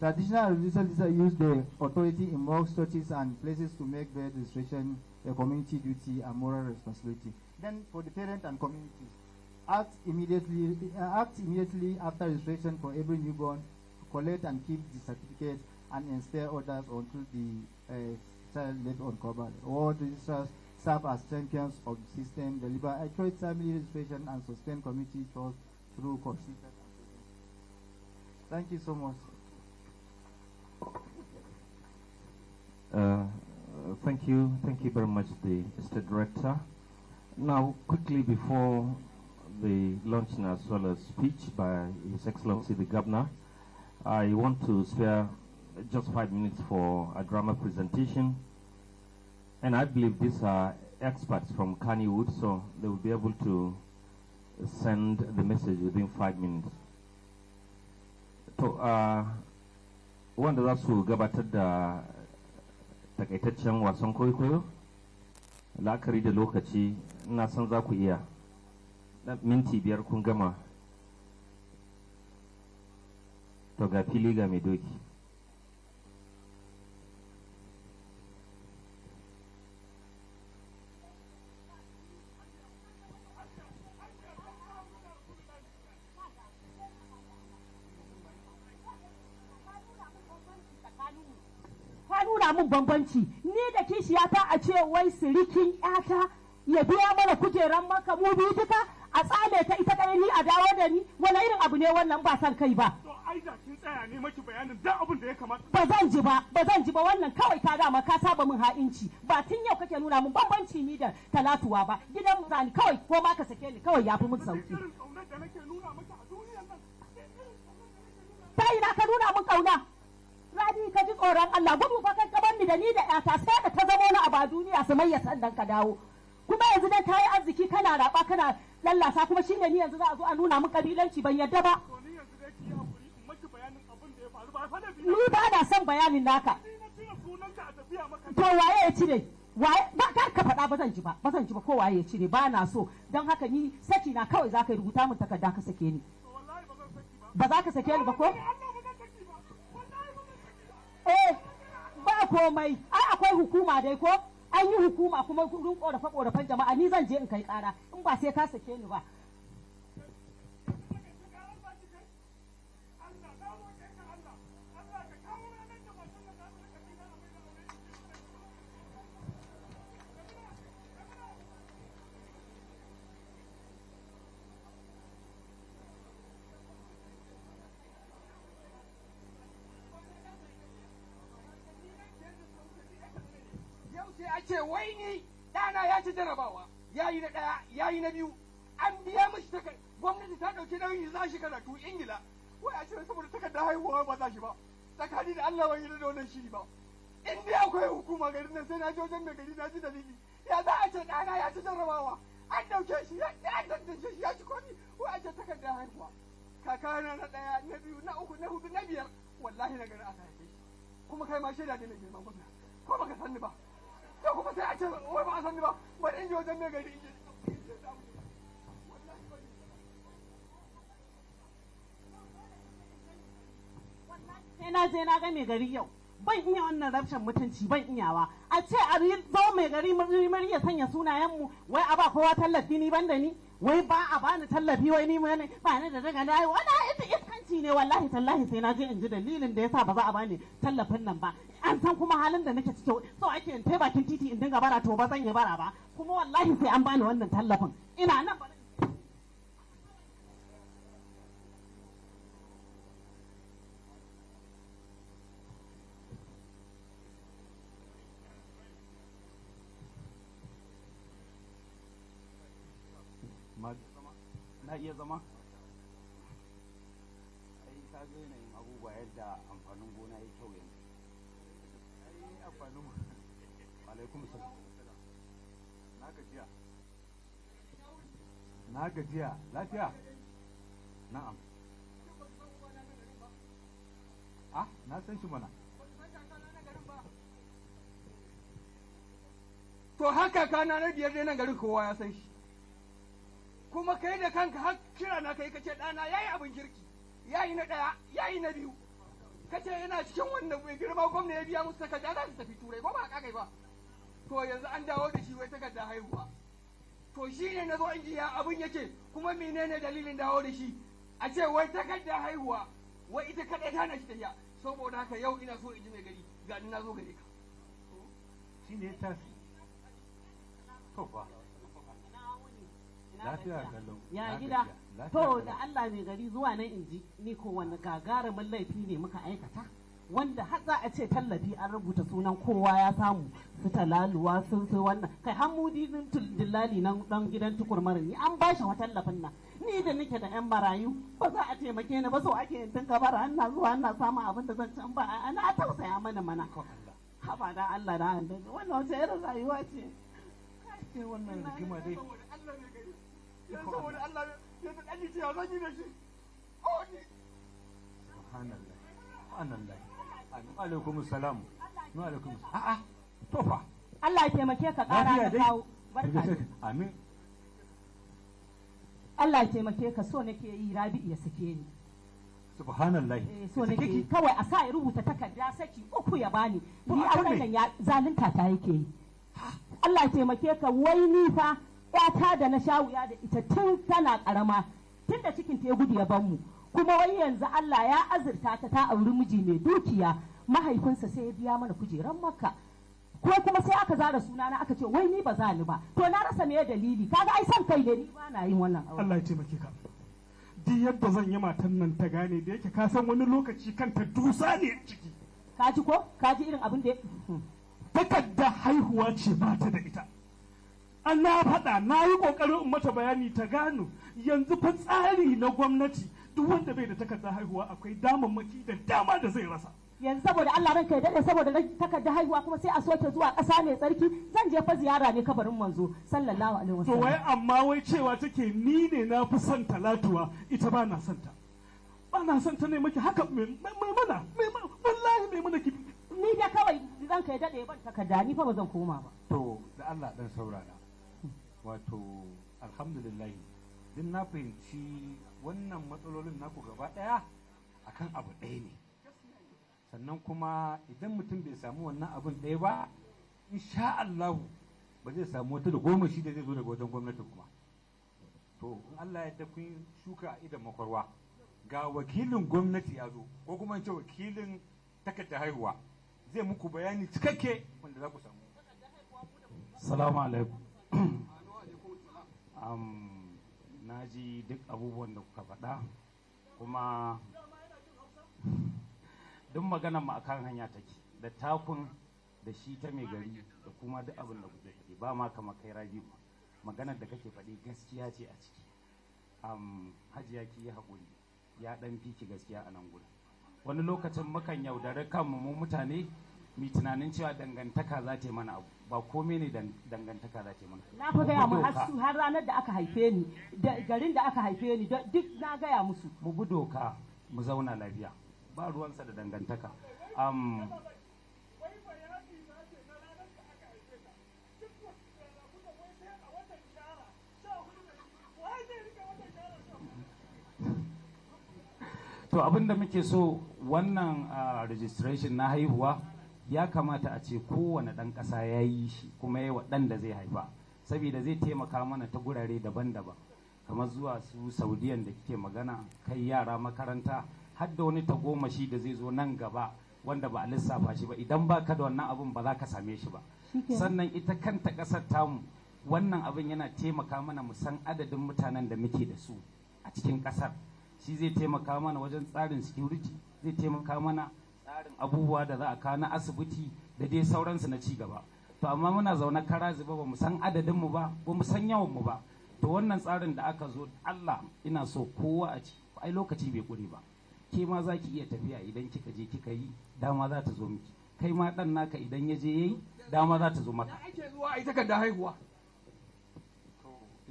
use the authority in mosques, churches and places to make birth registration a community duty and moral responsibility. Then for the parents and communities, act immediately after registration for every newborn, collect and keep the certificate and inspire others until the child left uncovered. All registrars serve as champions of the system, deliver accurate family registration and sustain community trust through consistent. Thank you so much. Thank you very much, the State Director. Now, quickly before the launching as well as speech by His Excellency the Governor, I want to spare just 5 minutes for a drama presentation, and I believe these are experts from Kannywood, so they will be able to send the message within 5 minutes. To wanda za su gabatar da takaitaccen wasan kwaikwayo, la'akari da lokaci na san za ku iya minti 5 kun gama, to ga fili ga mai doki. Mun bambanci ni da kishiyata a ce wai sirikin yata ya biya mana kujeran maka mu biyu duka a tsame ta ita ɗaya ni a dawo da ni wani irin abu ne wannan ba san kai ba. To ai da kin tsaya ne maki bayanin duk abin da ya kamata. Ba zan ji ba wannan kawai ka dama ka saba min ha'inci ba tun yau kake nuna min bambanci ni da talatuwa ba gidan mu zani kawai ko ma ka sake ni kawai yafi min sauki. Ta ina ka nuna min kauna. Rabi ka ji tsoron Allah gudu fa kan kaban ni da ni da ƴata sai da ta zama wani abu a duniya su mai sannan ka dawo kuma yanzu dan tayi arziki kana raba kana lallasa kuma shine ni yanzu za a zo a nuna min kabilanci ban yadda ba. To ni yanzu dai ki hakuri in maki bayanin abin da ya faru ba fa da ni ba na son bayanin naka. To waye ya cire waye ba ka faɗa ba zan ji ba ko waye ya cire ba na so don haka ni saki na kawai za ka rubuta min takarda ka sake ni. Ba za ka sake ni ba ko? Ba komai ai akwai hukuma dai ko an yi hukuma kuma kudin korafe-korafen jama'a ni zan je in kai kara in ba sai ka sake ni ba. ce wai ni ɗana ya ci jarabawa ya yi na ɗaya ya yi na biyu an biya mishi takarda gwamnati ta ɗauki nauyin za shi karatu ingila wai a ce saboda takardar haihuwa ba za shi ba tsakani da Allah wani da wannan shiri ba in dai akwai hukuma garin nan sai na je wajen mai gari na ji dalili ya za a ce ɗana ya ci jarabawa an ɗauke shi ya tantance shi ya ci komi wai a ce takardar haihuwa kakana na ɗaya na biyu na uku na hudu na biyar wallahi na gari aka haife shi kuma kai ma shaida ne mai girman gwamna ko baka sanni ba to kuma sai a ce wai ba a sanni ba bari in je wajen mai gari sai na je na ga mai gari yau ban iya wannan rashin mutunci ban iyawa a ce a zo mai gari mun iya sanya sunayenmu wai a ba kowa tallafi ni banda ni wai ba a bani tallafi wai ni mai ba ni da daga na wani iskanci ne wallahi tallahi sai na je in ji dalilin da yasa ba za a bani tallafin nan ba an san kuma halin da nake ciki so ake in tai bakin titi in dinga bara to ba zan yi bara ba kuma wallahi sai an bani wannan tallafin ina nan ka iya zama? Ai ka ga yanayin abubuwa yadda amfanin gona ya kyau yanzu. Ai amfanin alaikum salam. Na gajiya lafiya? Na'am. Ah, na san shi mana. To haka kana na biyar dai nan garin kowa ya san shi. Kuma kai da kanka har kira na kai kace ɗana yayi abin kirki. Yayi na ɗaya, yayi na biyu. Kace yana cikin wannan mai girma gwamna ya biya musu takarda za su tafi turai ko ba kai ba. To yanzu an dawo da shi wai takarda haihuwa. To shi ne na zo in ji ya abin yake kuma menene dalilin dawo da shi a ce wai takarda haihuwa wai ita kaɗai ta na shi tafiya saboda haka yau ina so in ji mai gari ga ni na zo gare ka. Shi ne ta to fa. Lafiya gallo. Ya gida. To da Allah mai gari zuwa nan in ji ni ko wani gagarumin laifi ne muka aikata. Wanda har za a ce tallafi an rubuta sunan kowa ya samu su talaluwa sun sai wannan kai hamudi dillali nan dan gidan tukurmarin ni an bashi wa tallafin nan ni da nake da yan marayu ba za a taimake ni ba so ake yin tun kabara ana zuwa ana samun abin da zan can ba ana tausaya mana haba da Allah da annabi wannan wace irin rayuwa ce kai wannan rigima dai saboda Allah ya ta kalli ya zan yi da shi subhanallah subhanallah alaikum salam wa alaikum a'a to fa Allah ya taimake ka kara ka kawo barka amin Allah ya taimake ka so nake yi Rabi'u ya sake ni subhanallah so nake kawai a sa ya rubuta takarda saki uku ya bani ni auren nan ya zalunta ta yake yi Allah ya taimake ka wai ni fa ƴata da na sha wuya da ita tun tana karama tun da cikin ta ya gudu ya ban mu kuma wai yanzu Allah ya azurta ta auri miji mai dukiya mahaifinsa sai ya biya mana kujeran Makka ko kuma sai aka zara sunana aka ce wai ni ba za ni ba to na rasa me dalili kaga ai san kai ne ni ba na yin wannan aure Allah ya taimake ka duk yadda zan yi matan nan ta gane da yake ka san wani lokaci kanta dusa ne a ciki kaji ko kaji irin abin da takarda haihuwa ce ba ta da ita an na faɗa na yi ƙoƙarin in mata bayani ta gano yanzu fa tsari na gwamnati duk wanda bai da takardar haihuwa akwai damammaki da dama da zai rasa yanzu saboda Allah ranka ya dade saboda takardar haihuwa kuma sai a soke zuwa ƙasa mai tsarki zan je fa ziyara ne kabarin manzo sallallahu alaihi wasallam to wai amma wai cewa take ni ne na fi son talatuwa ita ba na son ta ba na son ta ne miki haka mai mana wallahi mai mana ki ni da kawai ranka ya dade ban takarda ni fa ba zan koma ba to da Allah dan saurara wato alhamdulillah din na fahimci wannan matsalolin naku gaba ɗaya akan abu ɗaya ne sannan kuma idan mutum bai samu wannan abin ɗaya ba insha Allah ba zai samu wata da goma shi da zai zo daga wajen gwamnati kuma to in Allah ya kun shuka a idan makwarwa ga wakilin gwamnati ya zo ko kuma ce wakilin takardar haihuwa zai muku bayani cikakke wanda za ku samu. Salamu alaikum. Na ji duk abubuwan da kuka faɗa kuma duk maganar mu akan hanya take da takun da shi ta mai gari da kuma duk abin da kuke faɗi ba ma kama kai Rabi'u maganar da kake faɗi gaskiya ce a ciki. Hajiya ki yi haƙuri ya ɗan fiki gaskiya a nan gurin wani lokacin mukan yaudare kanmu mu mutane mi tunanin cewa dangantaka za ta yi mana abu ba komai ne dangantaka za ta yi mana. Na fa gaya mu har ranar da aka haife ni da garin da aka haife ni duk na gaya musu. Mu bi doka mu zauna lafiya ba ruwansa da dangantaka. To abin da muke so wannan registration na haihuwa ya kamata a ce kowane ɗan ƙasa ya yi shi kuma ya yi wa ɗan da zai haifa saboda zai taimaka mana ta gurare daban-daban kamar zuwa su saudiyan da kike magana kai yara makaranta har da wani tagomashi da zai zo nan gaba wanda ba a lissafa shi ba idan ba ka da wannan abun ba za ka same shi ba sannan ita kanta ƙasar tamu wannan abin yana taimaka mana mu san adadin mutanen da muke da su a cikin ƙasar shi zai taimaka mana wajen tsarin security zai taimaka mana tsarin abubuwa da za a kawo na asibiti da dai sauransu na ci gaba to amma muna zaune kara zuba ba mu san adadin mu ba ba mu san yawan mu ba to wannan tsarin da aka zo Allah ina so kowa a ci ai lokaci bai kure ba, ke ma za ki iya tafiya idan kika je kika yi dama za ta zo miki, kai ma dan naka idan ya je yayi dama za ta zo maka. Ake zuwa a yi takardar haihuwa.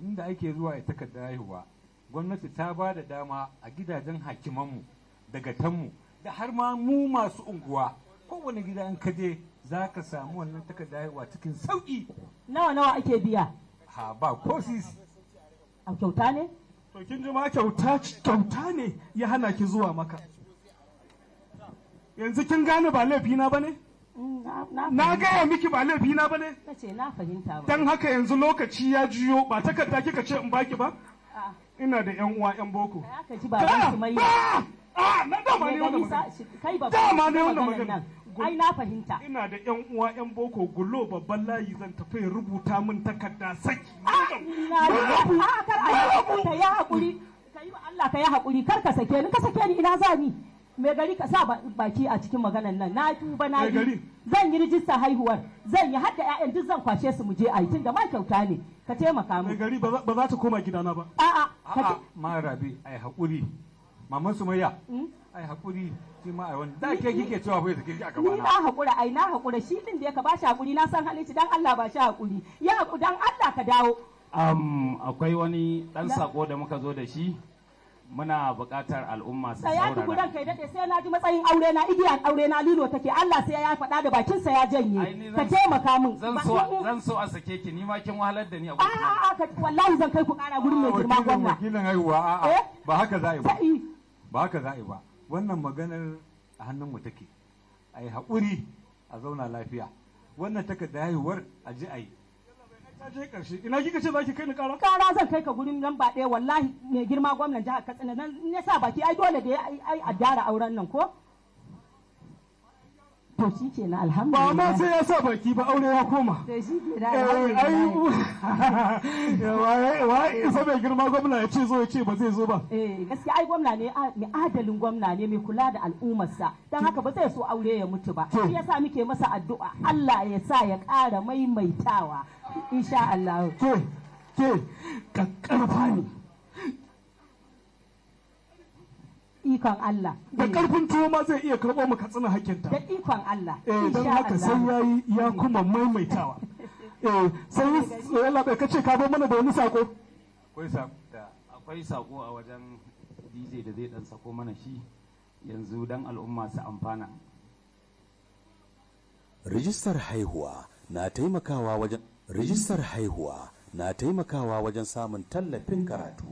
Inda ake zuwa a takardar haihuwa gwamnati ta ba da dama a gidajen hakimanmu daga tanmu da har ma mu masu unguwa kowane gida in kaje za ka samu wannan takardar haihuwa cikin sauki. Nawa ake biya? Ha ba ko sisi. A kyauta ne? To kin ji ma kyauta ne ya hana ki zuwa maka. Yanzu kin gane ba laifina ba ne? Na gaya miki ba laifina ba ne? Kace na fahimta ba. Dan haka yanzu lokaci ya jiyo ba takarda kika ce in baki ba? Ina da yan uwa yan boko. Aka ji baban su mai. Na dama ne wannan magana. Kai ba dama ne wannan magana. Ai na fahimta. Ina da yan uwa yan boko gulo babban layi zan tafi rubuta min takarda saki. Ka yi hakuri. Ka yi Allah ka yi hakuri kar ka sake ni, ka sake ni ina za ni. Mai gari ka sa baki a cikin maganan nan, na tuba na yi, zan yi rijista haihuwar, zan yi hadda 'ya'yan duk zan kwashe su mu je a yi tun da ma kyauta ne, ka taimaka mu. Mai gari ba za ta koma gidana ba. A'a ma Rabi ai haƙuri, maman Sumayya ai haƙuri shi ma ai wani da ke kike cewa bai take a gaba na. Ni na haƙura na haƙura shi din da ya ka ba shi haƙuri na san halici dan Allah ba shi haƙuri. Ya haƙuri dan Allah ka dawo. Akwai wani ɗan sako da muka zo da shi. Muna buƙatar al'umma su saurara. Sai ya tuku dan kai dade sai na ji matsayin aure na igiyar aure na lilo take Allah sai ya faɗa da bakin sa ya janye. Ka taimaka min. Zan so a sake ki ni ma kin wahalar da ni a gurin. A'a wallahi zan kai ku ƙara gurin mai girma gwamna. Wakilin haihuwa a'a ba haka za'i ba. Ba haka za'i ba. Wannan maganar a hannun mu take. Ai haƙuri a zauna lafiya. Wannan takarda haihuwar a ji ai. Ta je ƙarshe ina kika ce za ki kai ni ƙara? Ƙara zan kai ka gurin lamba ɗaya wallahi mai girma gwamnan jihar Katsina nan ya sa baki ai dole da ya ai a gyara auren nan ko? To shi ke na alhamdulillah. Ba ma sai ya sa baki ba aure ya koma. To shi ke na wa isa mai girma gwamna ya ce zo ya ce ba zai zo ba. Gaskiya ai gwamna ne mai adalin gwamna ne mai kula da al'ummarsa don haka ba zai so aure ya mutu ba. Shi yasa muke masa addu'a Allah ya sa ya ƙara maimaitawa. Insha Allah. Ke kakkarfa ne. Ikon Allah. Da karfin tuwo ma zai iya karɓo mu Katsina hakkinta. Da ikon Allah. Don haka sai yayi ya kuma maimaitawa. Sai Allah bai kace ka bar mana da wani sako. Akwai sako a wajen DJ da zai dan sako mana shi yanzu dan al'umma su amfana. Rijistar haihuwa na taimakawa wajen samun tallafin karatu.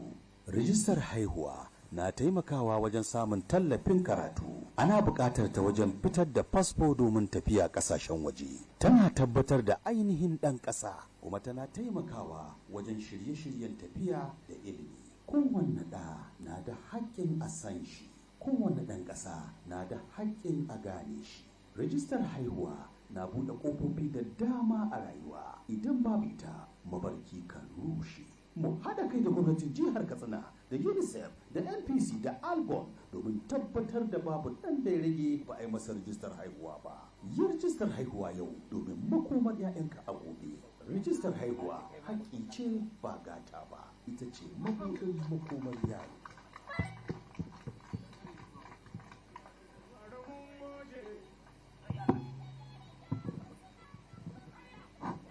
Rijistar haihuwa na taimakawa wajen samun tallafin karatu. Ana buƙatar ta wajen fitar da fasfo domin tafiya ƙasashen waje. Tana tabbatar da ainihin ɗan ƙasa kuma tana taimakawa wajen shirye-shiryen tafiya da ilimi. Kowanne ɗa na da haƙƙin a san shi. Kowanne ɗan ƙasa na da haƙƙin a gane shi. Rijistar haihuwa na buɗe ƙofofi da dama a rayuwa. Idan babu ita mabarki kan rushe. Mu haɗa kai da gwamnatin jihar Katsina da UNICEF da NPC da Albon domin tabbatar da babu ɗan da ya rage ba a yi masa rijistar haihuwa ba. Yi rijistar haihuwa yau domin makomar 'ya'yanka a gobe. Rijistar haihuwa haƙƙi ce ba gata ba. Ita ce mabuɗin makomar yaro.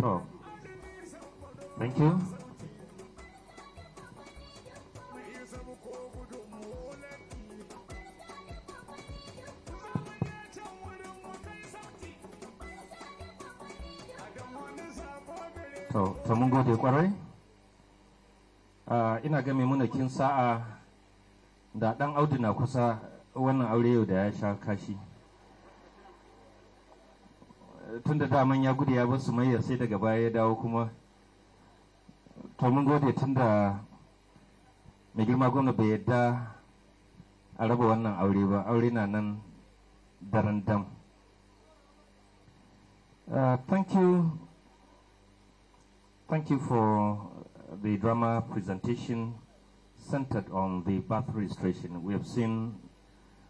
Oh, thank you. To mun gode kwarai. Ina ga maimunakin sa'a da ɗan Audu na kusa wannan aure yau da ya sha kashi. Tun da daman ya gudu ya bar Sumayya sai daga baya ya dawo kuma. To mun gode tun da mai girma gwamna bai yadda a raba wannan aure ba, aure na nan daren dam. Thank you for the drama presentation centered on the birth registration. We have seen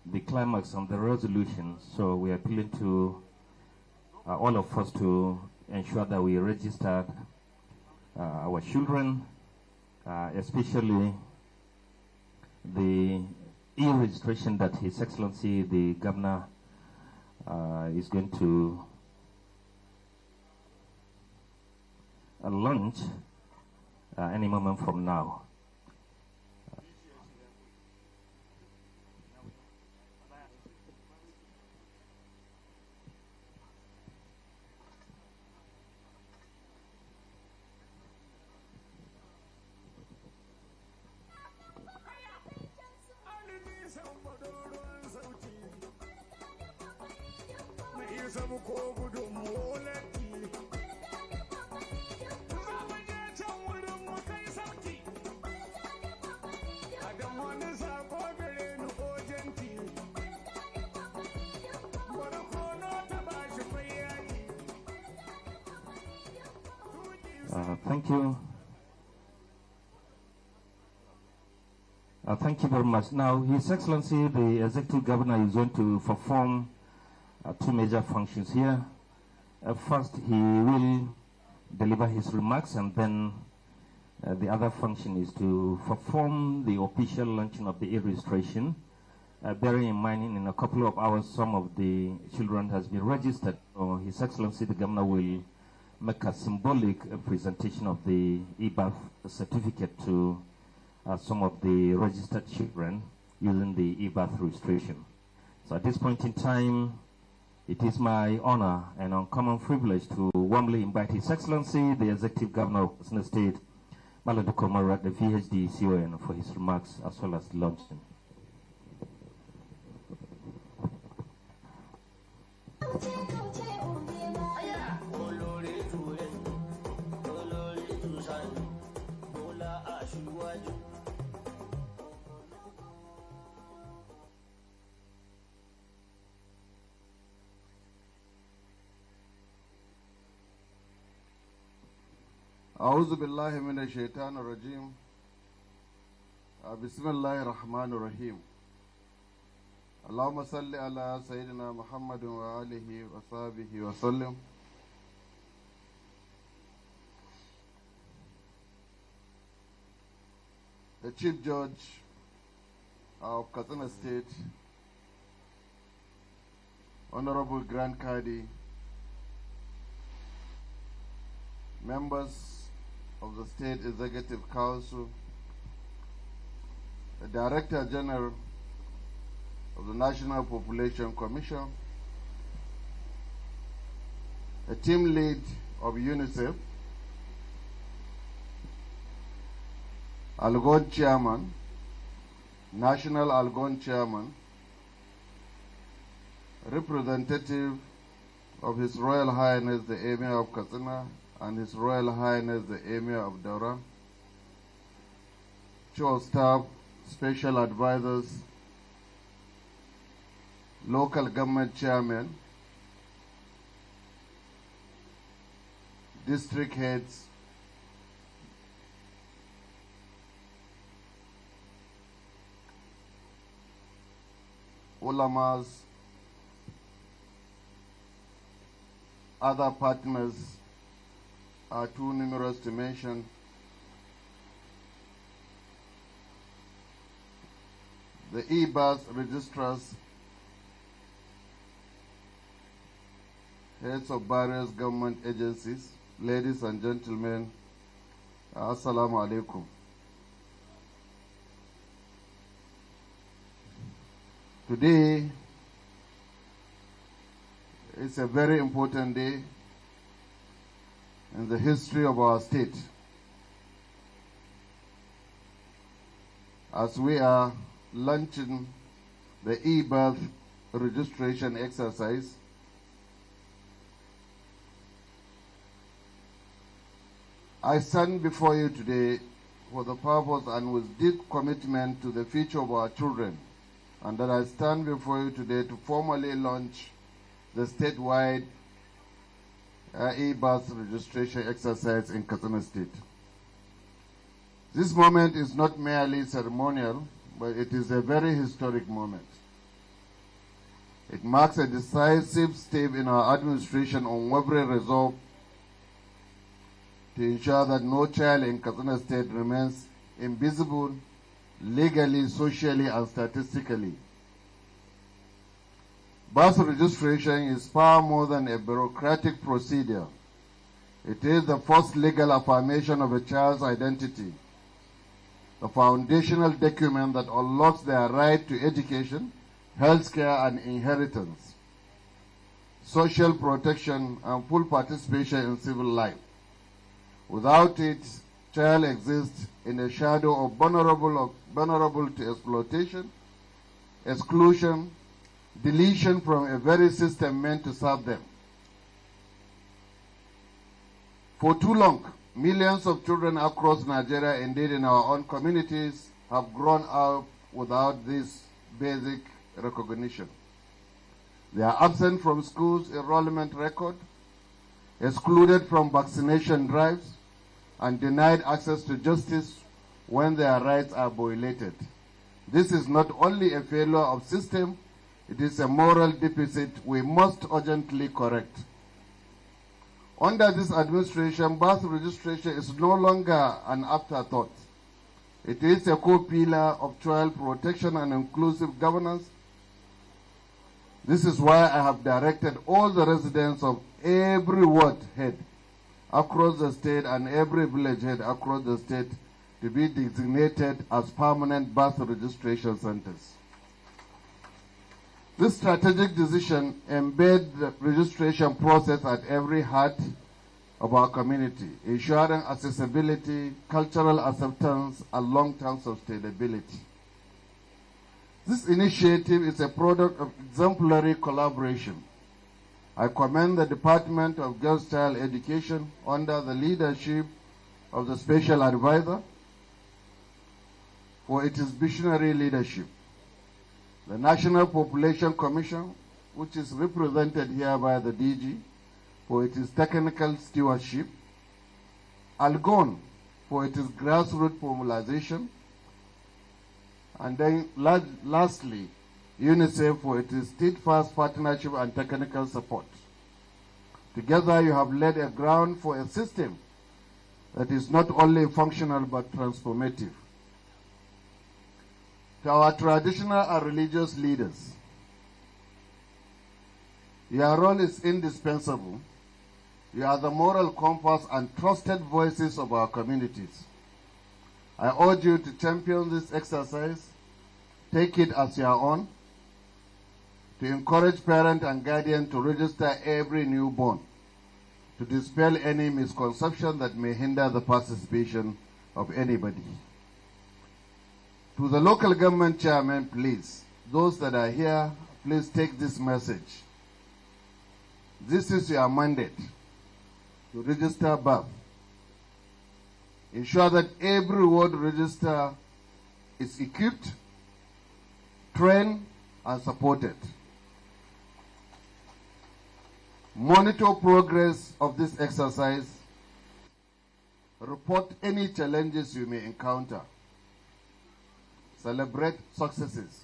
the climax on the resolution, so we are appealing to all of us to ensure that we register our children especially the e-registration that His Excellency the Governor is going to launch any moment from now. Thank you. Thank you very much. Now, His Excellency, the Executive Governor, is going to perform two major functions here. First, he will deliver his remarks, and then the other function is to perform the official launching of the e-registration. Bearing in mind, in a couple of hours, some of the children has been registered. So His Excellency, the Governor, will make a symbolic presentation of the e-birth certificate to some of the registered children using the e-birth registration. So at this point in time, it is my honor and uncommon privilege to warmly invite His Excellency, the Executive Governor of Kastina State, Maladu Komarat, the PhD CON, for his remarks as well as the launching. أعوذ بالله من الشيطان الرجيم بسم الله الرحمن الرحيم اللهم صل على سيدنا محمد وآله وصحبه وسلم. The Chief Judge of Kastina State, Honorable Grand Kadi, members of the State Executive Council, the Director General of the National Population Commission, the team lead of UNICEF, Algon Chairman, National Algon Chairman, representative of His Royal Highness the Emir of Kastina and His Royal Highness the Emir of Dora, Chief of Staff, Special Advisors, Local Government Chairmen, District Heads, Ulamas, other partners are too numerous to mention. The e-birth registrars, heads of various government agencies, ladies and gentlemen, Assalamu alaikum. Today is a very important day in the history of our state, as we are launching the e-birth registration exercise. I stand before you today for the purpose and with deep commitment to the future of our children, and that I stand before you today to formally launch the statewide e-birth registration exercise in Kastina State. This moment is not merely ceremonial, but it is a very historic moment. It marks a decisive step in our administration unwavering resolve to ensure that no child in Kastina State remains invisible, legally, socially, and statistically. Birth registration is far more than a bureaucratic procedure. It is the first legal affirmation of a child's identity, the foundational document that unlocks their right to education, health care, and inheritance, social protection, and full participation in civil life. Without it, child exists in a shadow of vulnerable to exploitation, exclusion, deletion from a very system meant to serve them. For too long, millions of children across Nigeria, indeed in our own communities, have grown up without this basic recognition. They are absent from schools' enrollment record, excluded from vaccination drives, and denied access to justice when their rights are violated. This is not only a failure of system, it is a moral deficit we must urgently correct. Under this administration, birth registration is no longer an afterthought. It is a core pillar of child protection and inclusive governance. This is why I have directed all the residents of every ward head across the state and every village head across the state to be designated as permanent birth registration centers. This strategic decision embeds the registration process at every heart of our community, ensuring accessibility, cultural acceptance, and long-term sustainability. This initiative is a product of exemplary collaboration. I commend the Department of Girls' Child Education under the leadership of the Special Advisor for its visionary leadership. The National Population Commission, which is represented here by the DG, for its technical stewardship, ALGON for its grassroots formalization, and then lastly, UNICEF for its steadfast partnership and technical support. Together you have laid a ground for a system that is not only functional but transformative. To our traditional and religious leaders, your role is indispensable. You are the moral compass and trusted voices of our communities. I urge you to champion this exercise, take it as your own, to encourage parents and guardians to register every newborn, to dispel any misconception that may hinder the participation of anybody. To the local government chairman, please, those that are here, please take this message. This is your mandate, to register birth. Ensure that every ward register is equipped, trained, and supported. Monitor progress of this exercise. Report any challenges you may encounter. Celebrate successes.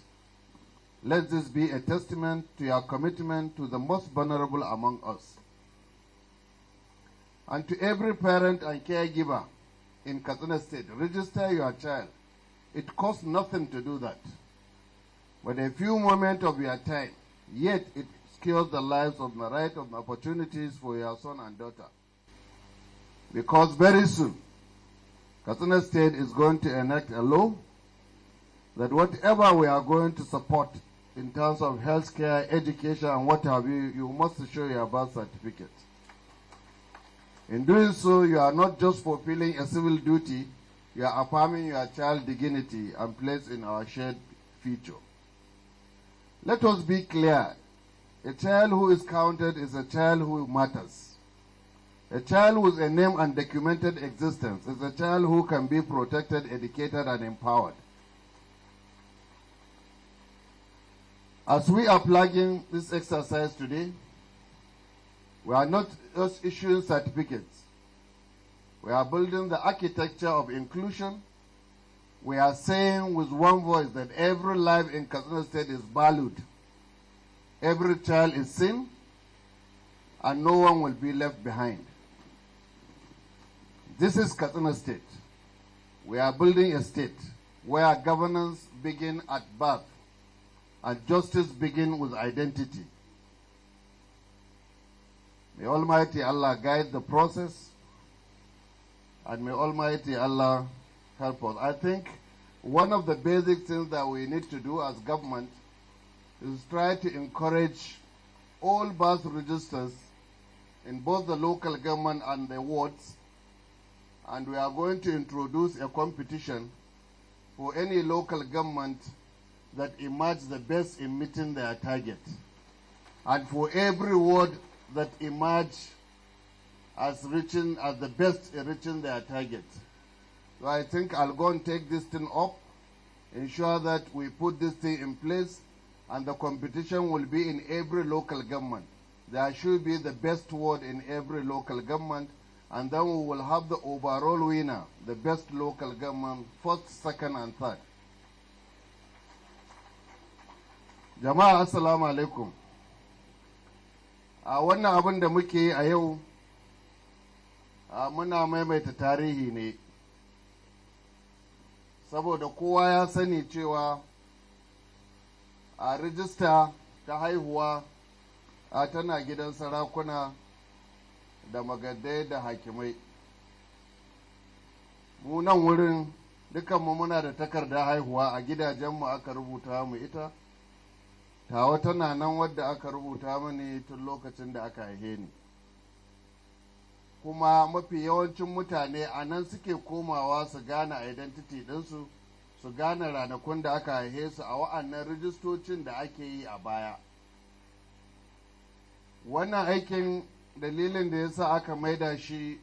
Let this be a testament to your commitment to the most vulnerable among us. And to every parent and caregiver in Kastina State, register your child. It costs nothing to do that. But a few moments of your time, yet it secures the lives of the right of opportunities for your son and daughter. Because very soon, Kastina State is going to enact a law that whatever we are going to support in terms of healthcare, education, and what have you, you must show your birth certificate. In doing so, you are not just fulfilling a civil duty, you are affirming your child's dignity and place in our shared future. Let us be clear. A child who is counted is a child who matters. A child with a name and documented existence is a child who can be protected, educated, and empowered. As we are plugging this exercise today, we are not just issuing certificates. We are building the architecture of inclusion. We are saying with one voice that every life in Kastina State is valued. Every child is seen, and no one will be left behind. This is Kastina State. We are building a state where governance begins at birth and justice begins with identity. May Almighty Allah guide the process, and may Almighty Allah help us. I think one of the basic things that we need to do as government is try to encourage all birth registers in both the local government and the wards, and we are going to introduce a competition for any local government that emerge the best in meeting their target, and for every ward that emerge as the best in reaching their target. So I think I'll go and take this thing up, ensure that we put this thing in place, and the competition will be in every local government. There should be the best ward in every local government, and then we will have the overall winner, the best local government, first, second, and third. Jama'a assalamu alaikum. A wannan abin da muke a yau, muna maimaita tarihi ne, saboda kowa ya sani cewa a rijista ta haihuwa tana gidan sarakuna da magadai da hakimai. Mu nan wurin dukanmu muna da takardar haihuwa a gidajenmu aka rubuta mu ita, tawa tana nan wadda aka rubuta mani tun lokacin da aka haife ni. Kuma mafi yawancin mutane a nan suke komawa su gane identity ɗinsu, su gane ranakun da aka haife su a wa'annan rijistocin da ake yi a baya. Wannan aikin dalilin da ya sa aka maida shi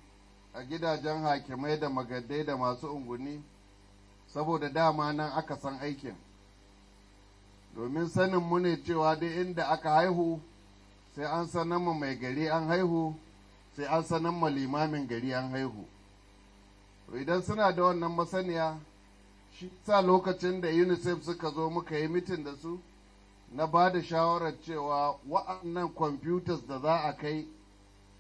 a gidajen hakimai da magadai da masu unguni, saboda dama nan aka san aikin. Domin sanin mu ne cewa duk inda aka haihu sai an sanar mu mai gari an haihu, sai an sanar ma limamin gari an haihu. To idan suna da wannan masaniya, shi sa lokacin da UNICEF suka zo muka yi mitin da su, na ba da shawarar cewa wa'annan computers da za a kai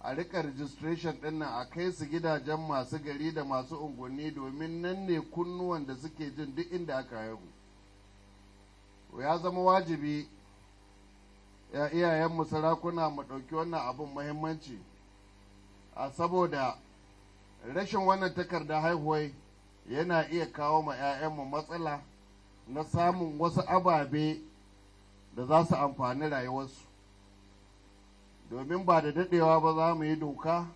a rika registration ɗin nan a kai su gidajen masu gari da masu unguwanni, domin nan ne kunnuwan da suke jin duk inda aka haihu. Ya zama wajibi ya iyayenmu sarakuna mu ɗauki wannan abin muhimmanci, saboda rashin wannan takardar haihuwai yana iya kawo ma 'ya'yanmu matsala na samun wasu ababe da za su amfani rayuwarsu. Domin ba da daɗewa ba za mu yi doka,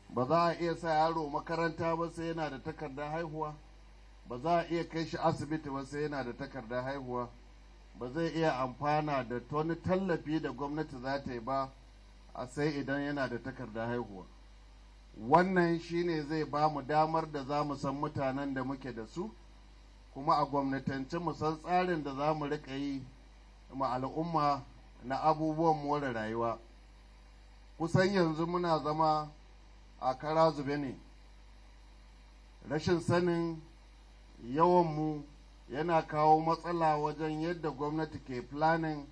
ba za a iya sa yaro makaranta ba sai yana da takardar haihuwa, ba za a iya kai shi asibiti ba sai yana da takardar haihuwa, ba zai iya amfana da wani tallafi da gwamnati za ta yi ba a sai idan yana da takardar haihuwa. Wannan shine zai ba mu damar da za mu san mutanen da muke da su, kuma a gwamnatance mu san tsarin da za mu riƙa yi ma al'umma na abubuwan more rayuwa. Kusan yanzu muna zama a kara zube ne. Rashin sanin yawanmu yana kawo matsala wajen yadda gwamnati ke planning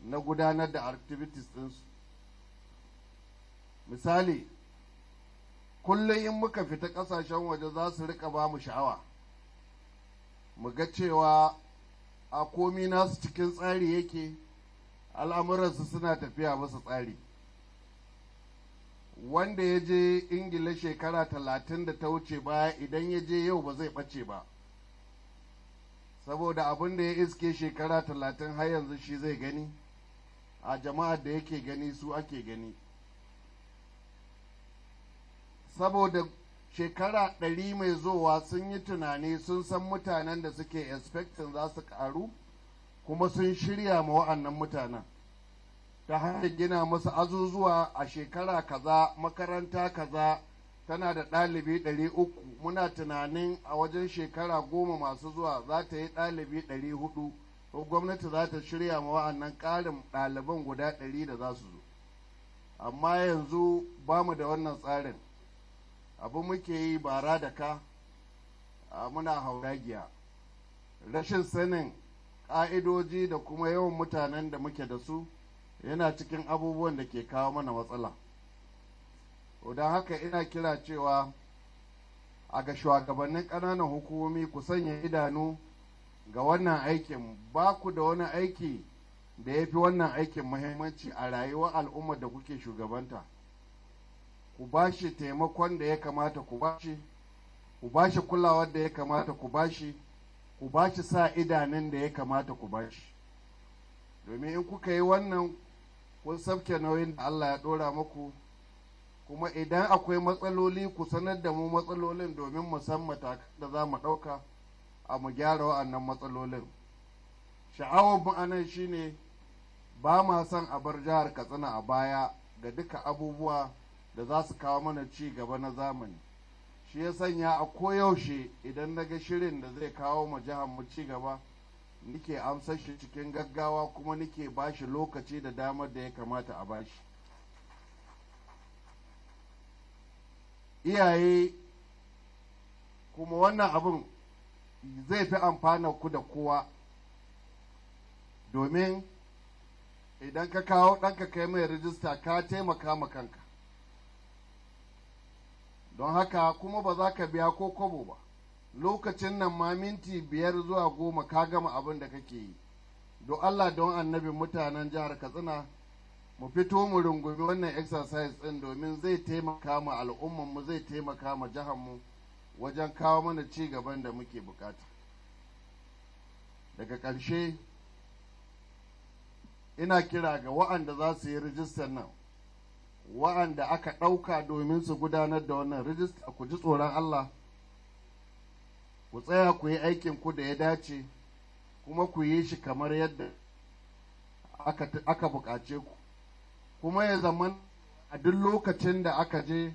na gudanar da activities ɗinsu. Misali, kullum in muka fita ƙasashen waje za su rika ba mu sha'awa, mu ga cewa a komi nasu cikin tsari yake, al'amuransu suna tafiya masa tsari. Wanda ya je Ingila shekara 30 da ta wuce baya, idan ya je yau ba zai ɓace ba, saboda abin da ya iske shekara 30 har yanzu shi zai gani, a jama'ar da yake gani su ake gani. Saboda shekara 100 mai zowa sun yi tunani, sun san mutanen da suke expecting za su karu, kuma sun shirya ma wa'annan mutanen ta hanyar gina masu azuzuwa. A shekara kaza makaranta kaza tana da ɗalibi 300, muna tunanin a wajen shekara 10 masu zuwa za ta yi ɗalibi 400, ko gwamnati za ta shirya ma wa'annan ƙarin ɗaliban guda 100 da za su zo. Amma yanzu ba mu da wannan tsarin, abu muke yi bara da ka, muna hauragiya. Rashin sanin ƙa'idoji da kuma yawan mutanen da muke da su yana cikin abubuwan da ke kawo mana matsala. Don haka ina kira cewa a ga shugabannin ƙananan hukumomi ku sanya idanu ga wannan aikin. Ba ku da wani aiki da ya fi wannan aikin muhimmanci a rayuwar al'ummar da kuke shugabanta. Ku ba shi taimakon da ya kamata ku ba shi, ku ba shi kulawar da ya kamata ku ba shi, ku ba shi sa idanun da ya kamata ku ba shi. Domin in kuka yi wannan, kun sabke nauyin da Allah ya ɗora muku, kuma idan akwai matsaloli ku sanar da mu matsalolin domin mu san matakan da za mu ɗauka a mu gyara wa'annan matsalolin. Sha'awar mu anan shine ba ma son a bar jihar Katsina a baya ga duka abubuwa da za su kawo mana ci gaba na zamani. Shi ya sanya a koyaushe idan na ga shirin da zai kawo ma jihar mu ci gaba, nike amsar shi cikin gaggawa kuma nike ba shi lokaci da damar da ya kamata a bashi. Iyaye, kuma wannan abin zai fi amfana ku da kowa, domin idan ka kawo ɗanka kai mai rijista ka taimaka ma kanka. Don haka kuma ba za ka biya ko kobo ba, lokacin nan ma minti 5 zuwa 10 ka gama abin da kake yi. Don Allah don annabi mutanen jihar Katsina mu fito mu rungumi wannan exercise ɗin, domin zai taimaka ma al'ummanmu, zai taimaka ma jihanmu wajen kawo mana ci gaban da muke bukata. Daga ƙarshe ina kira ga wa'anda za su yi rijistar nan, wa'anda aka ɗauka domin su gudanar da wannan rijista, ku ji tsoron Allah, ku tsaya ku yi aikin ku da ya dace, kuma ku yi shi kamar yadda aka buƙace ku, kuma ya zama a duk lokacin da aka je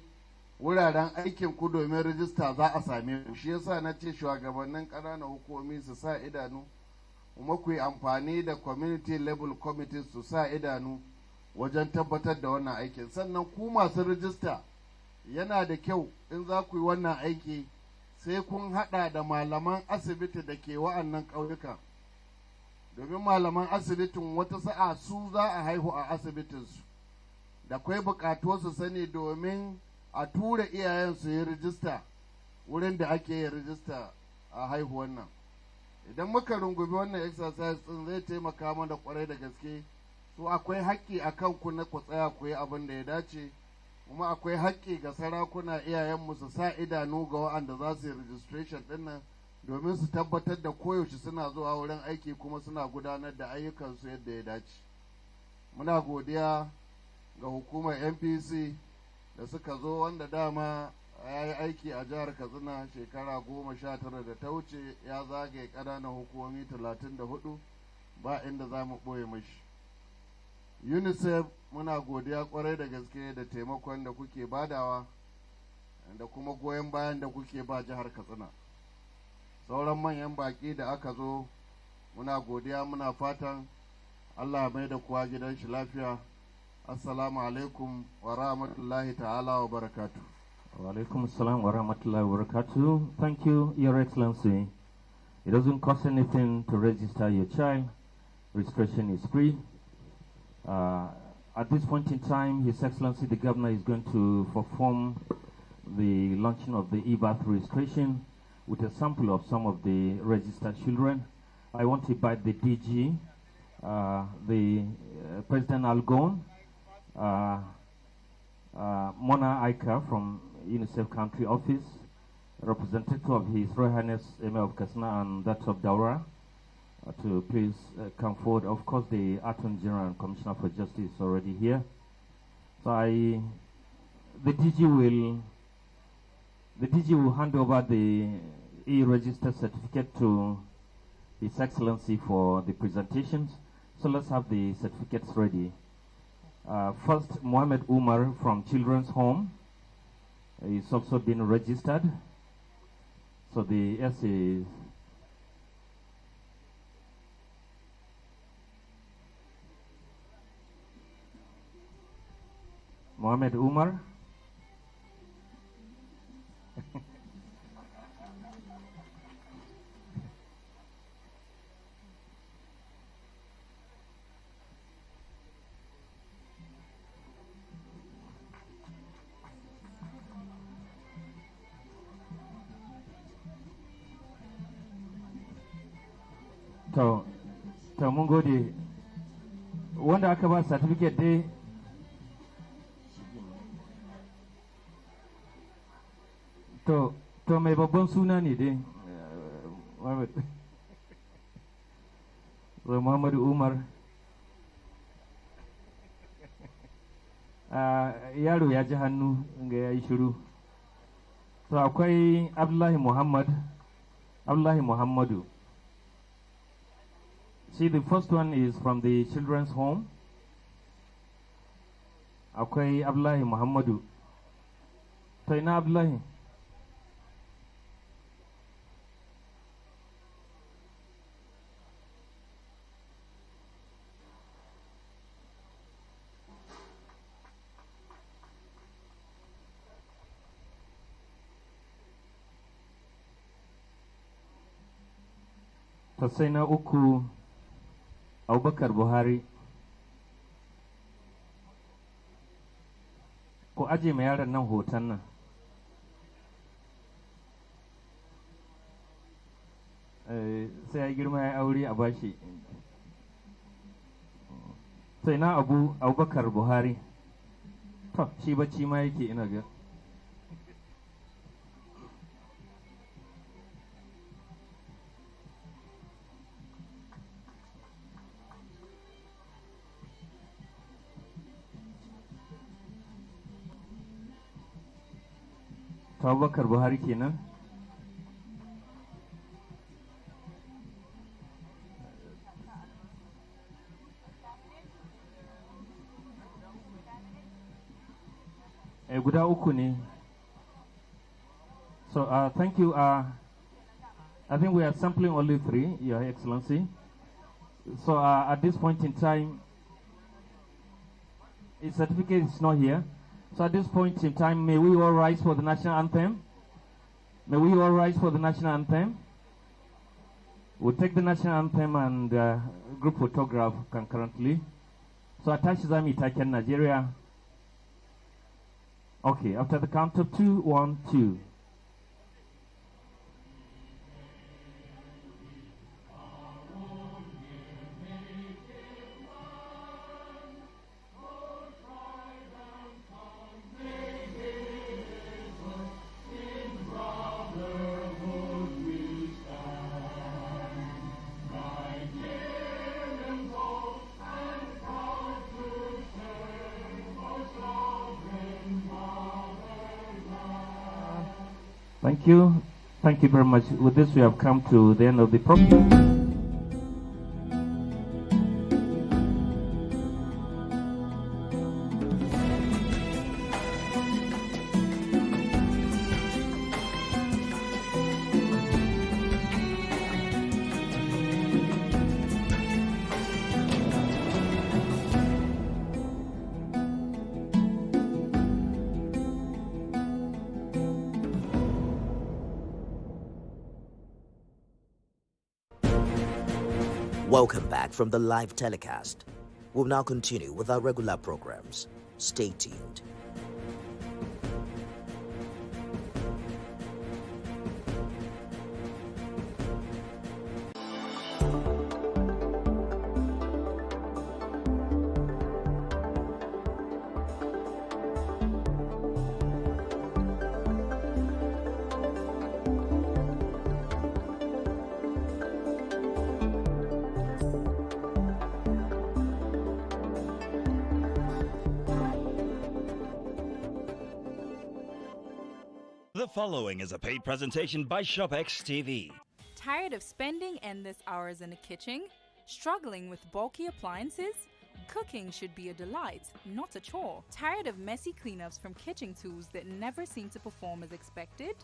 wuraren aikin ku domin rijista za a same ku. Shi yasa na ce shugabannin ƙananan hukumomi su sa idanu, kuma ku yi amfani da community level committees su sa idanu wajen tabbatar da wannan aikin. Sannan ku masu rijista, yana da kyau in za ku yi wannan aiki sai kun haɗa da malaman asibiti da ke wa'annan ƙauyuka, domin malaman asibitin wata sa'a su za a haihu a asibitinsu, da kwai buƙatuwar su sani domin a tura iyayen su yi rijista wurin da ake yin rijista a haihuwan nan. Idan muka rungumi wannan exercise ɗin zai taimaka mana kwarai da gaske. So akwai haƙƙi a kanku na ku tsaya ku yi abin da ya dace, kuma akwai haƙƙi ga sarakuna iyayenmu su sa idanu ga waɗanda za su yi registration ɗin nan, domin su tabbatar da koyaushe suna zuwa wurin aiki kuma suna gudanar da ayyukansu yadda ya dace. Muna godiya ga hukumar NPC da suka zo, wanda dama ya yi aiki a jihar Katsina shekara 19 da ta wuce, ya zagaye ƙananan hukumomi 34, ba inda za mu ɓoye mashi. UNICEF muna godiya kwarai da gaske da taimakon da kuke badawa da kuma goyon bayan da kuke ba jihar Katsina. Sauran manyan baƙi da aka zo muna godiya, muna fatan Allah mai da kuwa gidan shi lafiya. Assalamu alaikum wa rahmatullahi ta'ala wa barakatuh. Wa alaikum assalam wa rahmatullahi wa barakatuh. Thank you, Your Excellency. It doesn't cost anything to register your child. Registration is free. At this point in time, His Excellency the Governor is going to perform the launching of the e-birth registration with a sample of some of the registered children. I want to invite the DG, the President Algon, Mona Aika from UNICEF Country Office, representative of His Royal Highness Emir of Kastina and that of Daura, to please come forward. Of course, the Attorney General and Commissioner for Justice is already here. So the DG will hand over the e-register certificate to His Excellency for the presentations. So let's have the certificates ready. First, Mohammed Umar from Children's Home is also been registered. So the essay is Mohammed Umar. To mun gode. Wanda aka ba certificate dai to mai babban suna ne dai Muhammadu Umar. Yaro ya ji hannu ga ya yi shiru. To akwai Abdullahi Muhammadu. See, the first one is from the children's home. Akwai Abdullahi Muhammadu. To ina Abdullahi? To sai na uku Abubakar Buhari. Ko aje ma yaron nan hoton nan. Sai ya girma ya aure a bashi. Sai na Abubakar Buhari. To shi bacci ma yake ina ga. Abubakar Buhari kenan. Guda uku ne. So thank you. I think we are sampling only 3, Your Excellency. So at this point in time, his certificate is not here. So at this point in time, may we all rise for the national anthem? May we all rise for the national anthem? We'll take the national anthem and group photograph concurrently. So attach Zami Taken Nigeria. Okay, after the count of 2, 1, 2. Thank you. Thank you very much. With this, we have come to the end of the program. Welcome back from the live telecast. We'll now continue with our regular programs. Stay tuned. The following is a paid presentation by ShopX TV. Tired of spending endless hours in the kitchen? Struggling with bulky appliances? Cooking should be a delight, not a chore. Tired of messy cleanups from kitchen tools that never seem to perform as expected?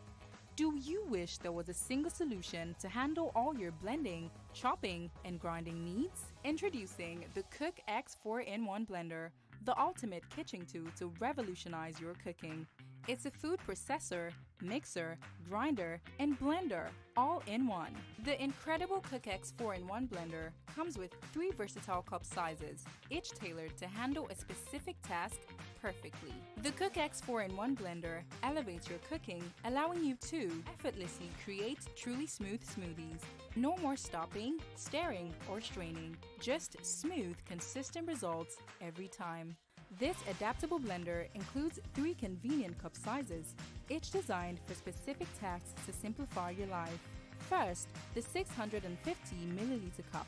Do you wish there was a single solution to handle all your blending, chopping, and grinding needs? Introducing the Cook X 4-in-1 Blender, the ultimate kitchen tool to revolutionize your cooking. It's a food processor, mixer, grinder, and blender all in one. The incredible CookX 4-in-1 blender comes with 3 versatile cup sizes, each tailored to handle a specific task perfectly. The CookX 4-in-1 blender elevates your cooking, allowing you to effortlessly create truly smooth smoothies. No more stopping, stirring, or straining. Just smooth, consistent results every time. This adaptable blender includes 3 convenient cup sizes, each designed for specific tasks to simplify your life. First, the 650 milliliter cup,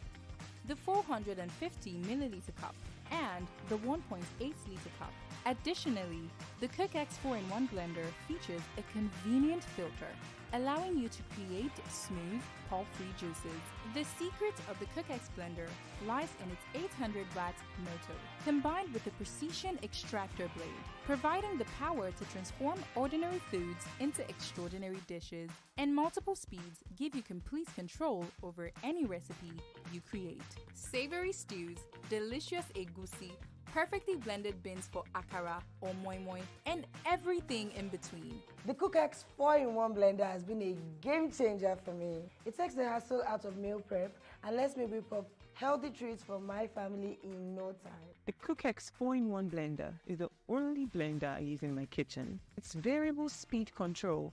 the 450 milliliter cup, and the 1.8 liter cup. Additionally, the CookX 4-in-1 blender features a convenient filter, allowing you to create smooth, pulp-free juices. The secret of the CookX blender lies in its 800-watt motor, combined with a precision extractor blade, providing the power to transform ordinary foods into extraordinary dishes. And multiple speeds give you complete control over any recipe you create. Savory stews, delicious egusi, perfectly blended beans for akara or moi moi, and everything in between. The CookX 4-in-1 blender has been a game changer for me. It takes the hassle out of meal prep and lets me whip up healthy treats for my family in no time. The CookX 4-in-1 blender is the only blender I use in my kitchen. Its variable speed control